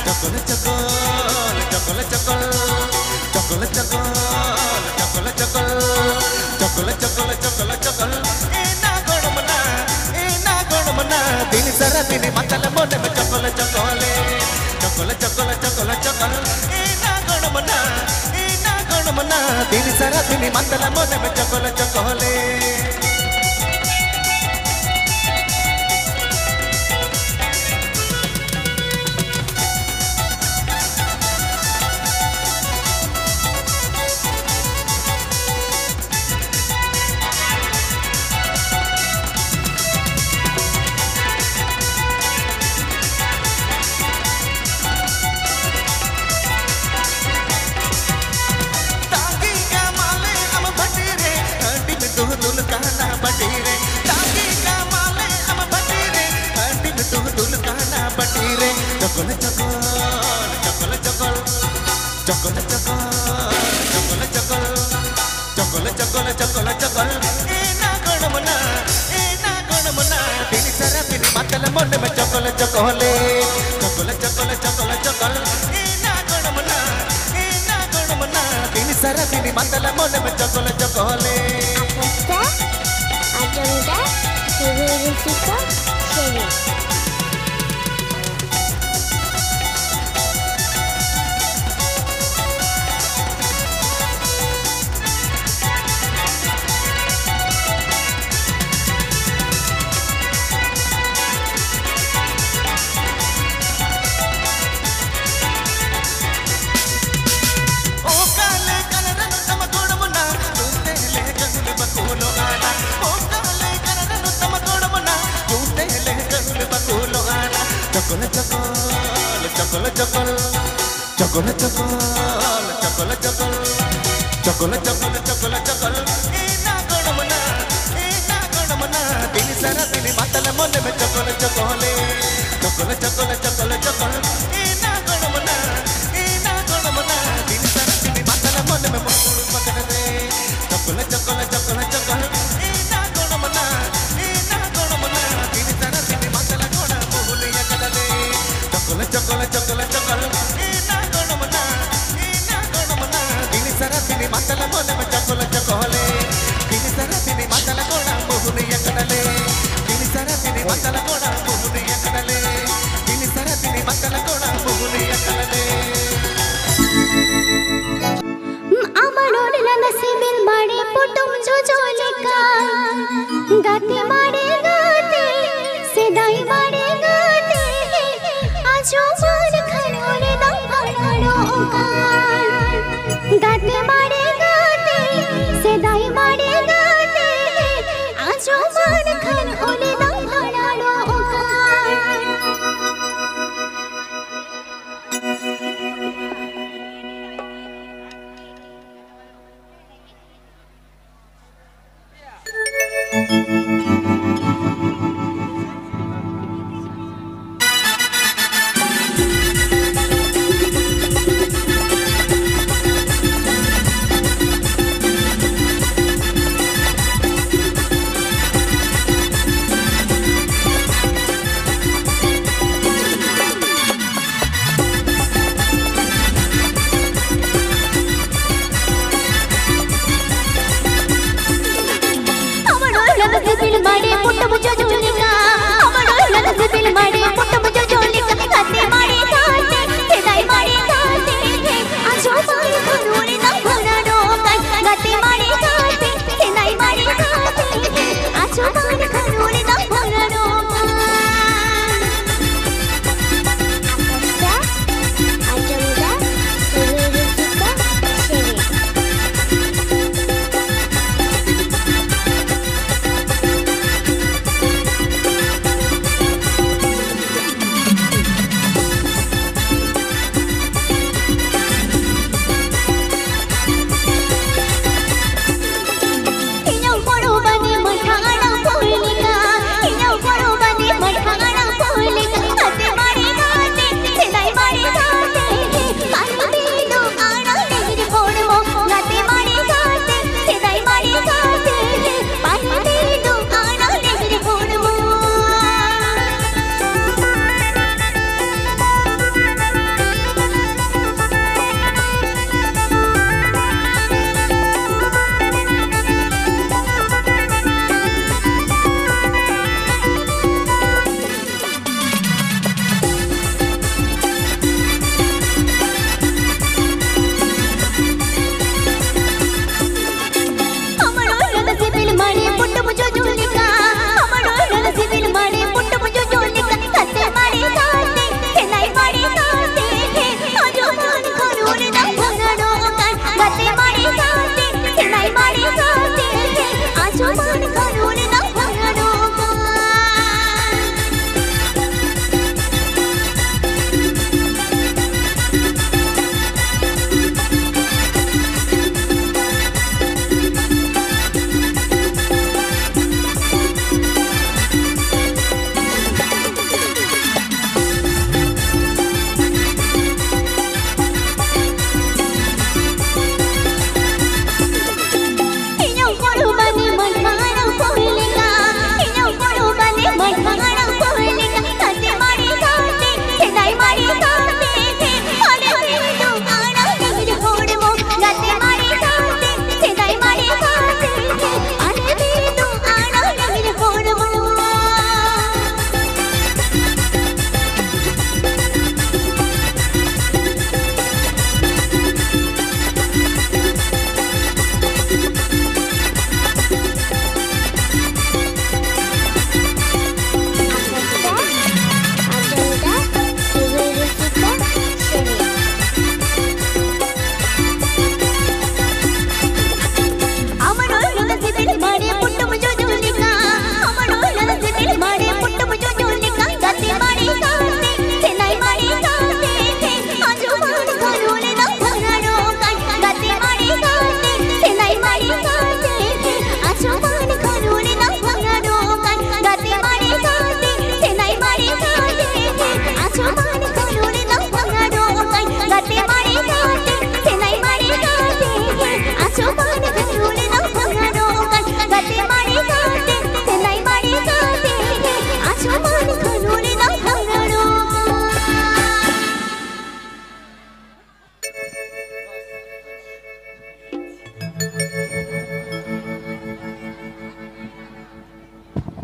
चोकोल चोकोल चोकोल चोकोल चोकोल चोकोल चोकोल चोकोल चोकोल चोकोल चकल चकल चकल ए ना गणमना दिन सारा दिन मतल मन में चकल चकले चकल चकल चकल चकल ए ना गणमना दिन सारा दिन मतल मन में चकल चकले चकल चकल चकल चकल चकल चकल चकल चकल चकल चकल ए ना गणमना दिन सारा दिन मतल मन में चकल चकले चकल चकल चकल चकल ए ना गणमना दिन सारा दिन मतल मन में चकल चकले चकल चकल चकल चकल चकल चकल चकल चकल चकल चकल चकल ए ना गणमना दिन सारा दिन मतल मन में चकल चकले चकल चकल चकल चकल ए ना गणमना दिन सारा दिन मतल मन में मुकुल पकड़ दे चकल चकल चकल चकल ए ना गणमना दिन सारा दिन मतल कोड़ा बोलिया कदले चकल चकल चकल चकल ए ना गणमना दिन सारा दिन मतल मन में चकल चकले दिन सारा दिन मतल कोड़ा बोलिया कदले दिन सारा दिन मतल कोड़ा बोलिया कदले दिन सारा दिन मतल कोड़ा बोलिया कदले আমারোর নসিবের বাড়ি পুটুম জোজলিকা গাতে মারে গাতে সেদাই মারে গাতে আজো মান খনোরে দাম ভাড়াড়ো কান গাতে মারে গাতে সেদাই মারে গাতে আজো মান খনোরে দাম ভাড়াড়ো কান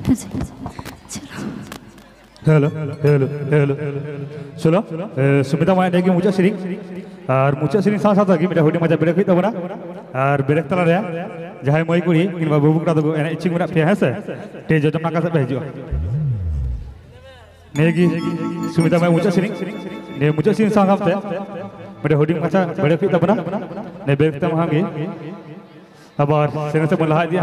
हेलो हेलो हेलो चलो सुमिता माया डेगी मुचा सिरिंग और मुचा सिरिंग साथ साथ आगे मेरा होडी मजा ब्रेक हुई तबना और ब्रेक तला रे जहां मई कुड़ी किंबा बाबू कड़ा दो एना इचिंग मेरा पे है ते जो जमा का सब भेजो नेगी सुमिता माया मुचा सिरिंग ने मुचा सिरिंग साथ साथ मेरा होडी मजा ब्रेक हुई तबना ने ब्रेक तम हांगे अबार सेने से मलाहा दिया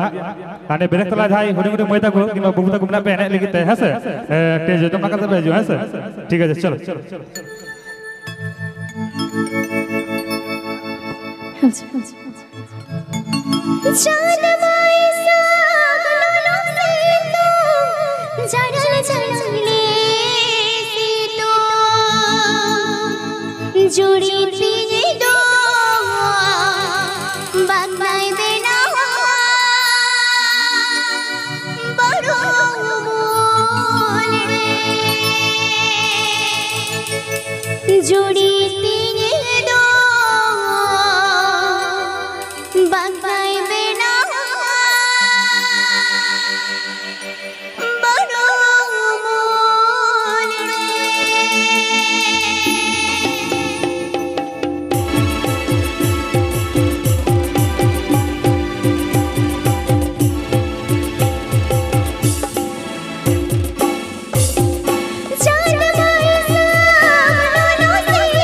आने ब्रेक तला जाई होडी होडी मई तको किंबा बाबू तको मेरा पे एना लेगी ते है ते जो जमा का सब भेजो है ठीक है चलो जान माई सागलो से तो जड़ल जड़ले से तो जुड़ी तीने दो बागनाई देना बड़ो मोले जुड़ी तीने दो बागनाई देना बड़ो मोले जान माई सागलो से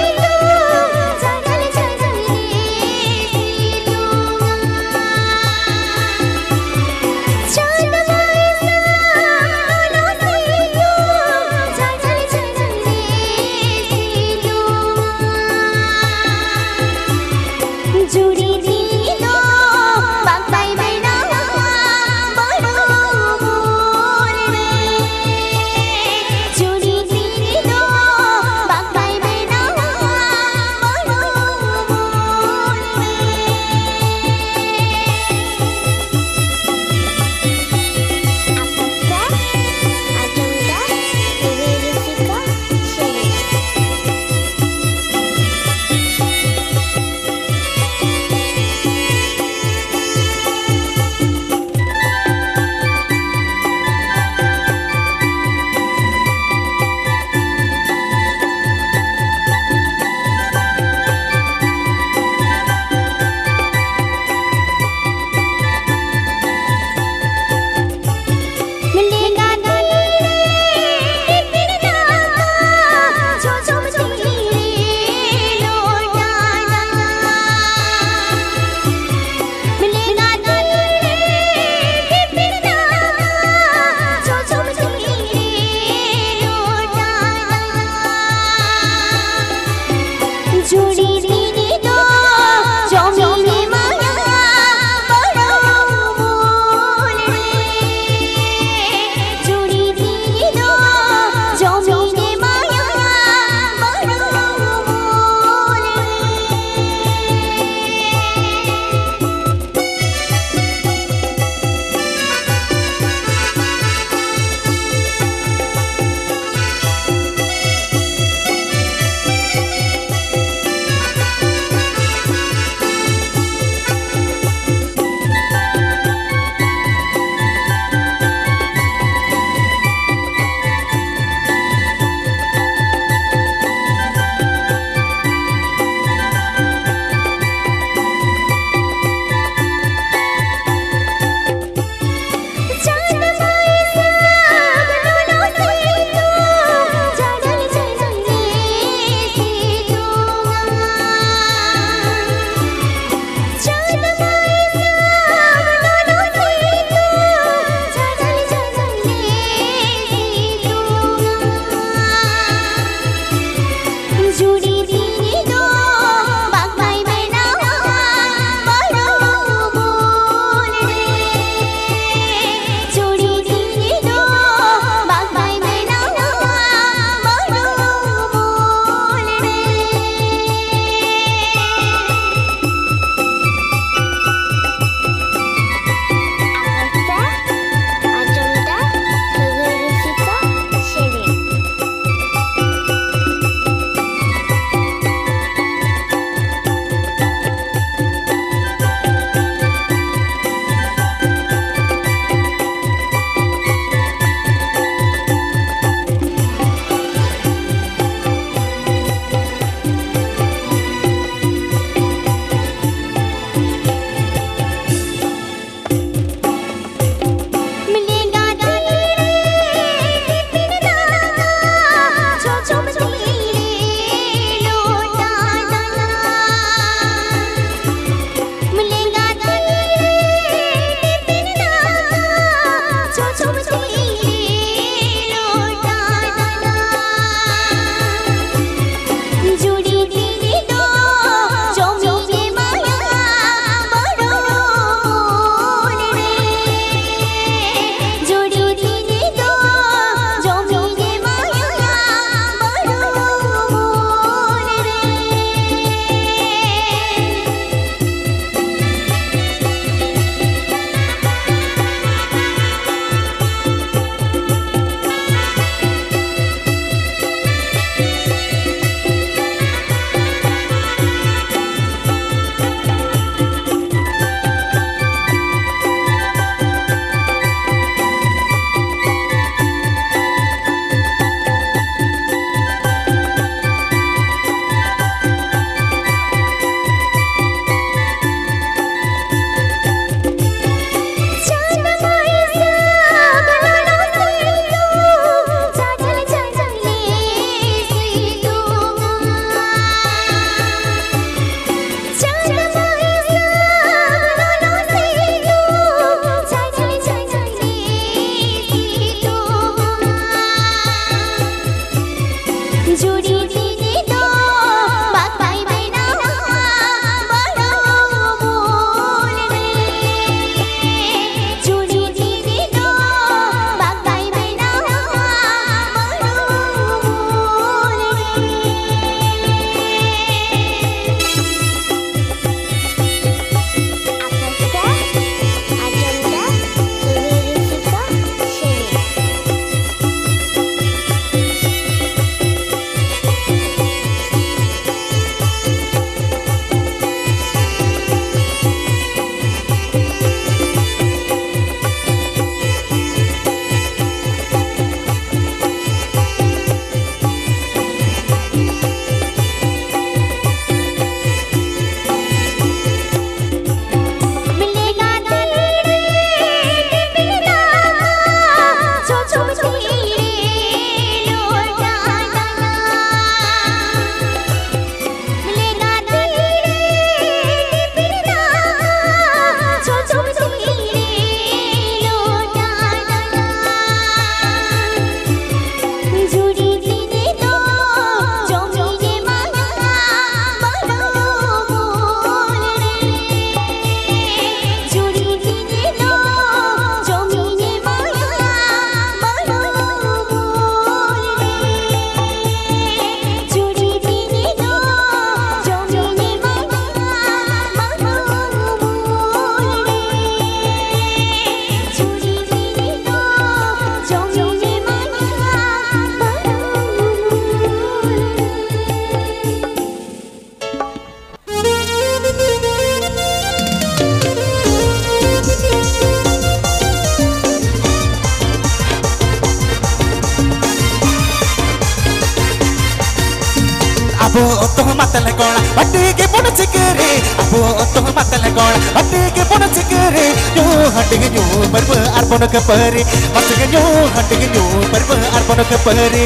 तो मतल कोण हट्टी पुन चिकरे अबो तो मतल कोण हट्टी पुन चिकरे यो हट्टी यो पर्व अर्पण कपरे मत यो हट्टी यो पर्व अर्पण कपरे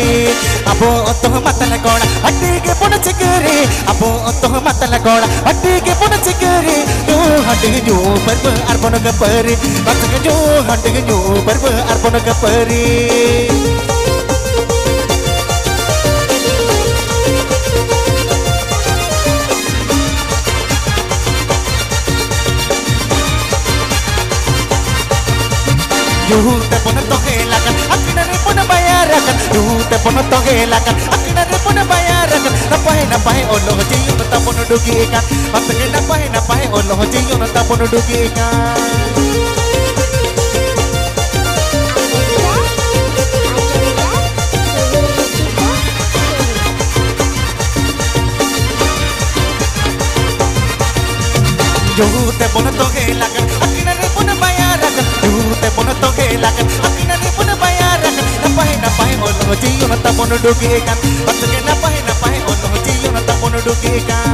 अबो तो मतल कोण हट्टी पुन चिकरे अबो तो मतल कोण हट्टी पुन चिकरे यो हट्टी यो पर्व अर्पण कपरे मत यो हट्टी यो पर्व अर्पण कपरे Yuhute pun tohelakan, akhirnya pun bayarakan. Yuhute pun tohelakan, akhirnya pun bayarakan. Napai Allah jiyun tak pun dugikan. Maksudnya napai Allah jiyun tak pun dugikan. Yuhute pun tohelakan, akhirnya pun bayarakan. Yuhute pun tohelakan, akhirnya pun bayarakan. Napai Allah jiyun tak pun dugikan. Maksudnya napai Allah jiyun tak pun dugikan.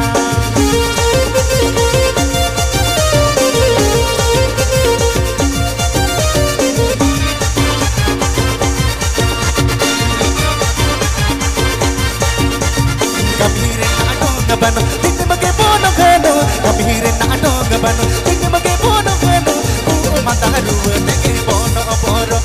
Kabirin na ano ngabano, hindi magkipuno gano. Kabirin na ano ngabano, hindi magkipuno gano. Kung mataharu, hindi kipuno oporo.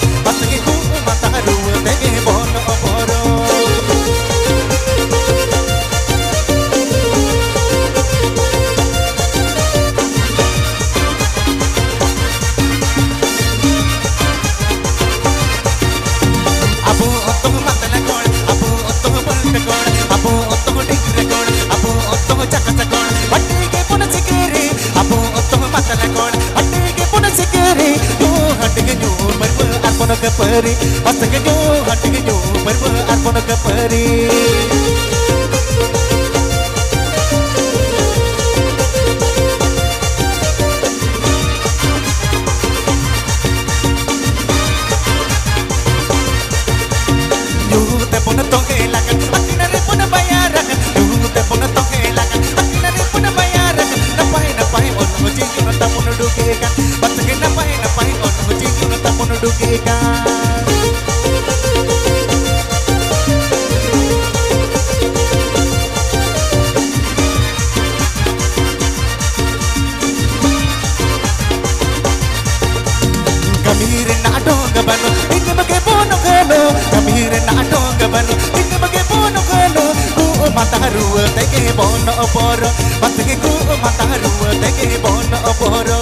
arpono kepari Pasang nyu hati nyu berbe arpono kepari te pone tongelakan atina re pone bayarakan te pone tongelakan atina re pone bayarakan napai ono jinju no tamun dukekan patake napai ono jinju no tamun dukekan kamire na dong banu inne bage bono kano kamire na dong banu inne bage bono kano ku mataru tege bono oporo patge ku mataru tege bono oporo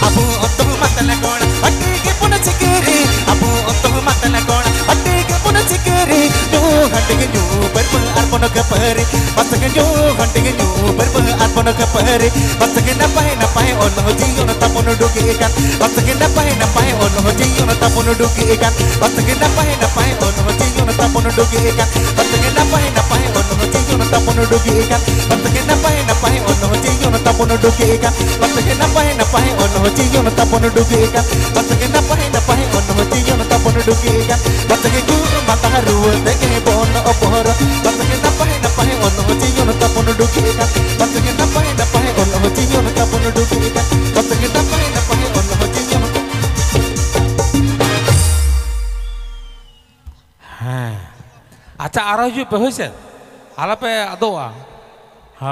abu otto matala kona atige puna chikiri abu otto matala kona atige puna chikiri nyu handige nyu berbe arpono kepari pasake nyu handige nyu berbe arpono kepari pasake napai ono jiyo no tapono dukikan pasake napai ono jiyo no tapono dukikan pasake napai ono jiyo no tapono dukikan pasake napai ono jiyo no tapono dukikan pasake napai ono jiyo no tapono dukikan pasake napai ono jiyo no tapono dukikan pasake napai ono jiyo no tapono dukikan pasake ku mataru tege bono oporo pasake napai ono jiyo no tapono dukikan pasake napai ono jiyo no tapono dukikan pasake napai ono jiyo no Acha arah ju pe hoise ala pe adoa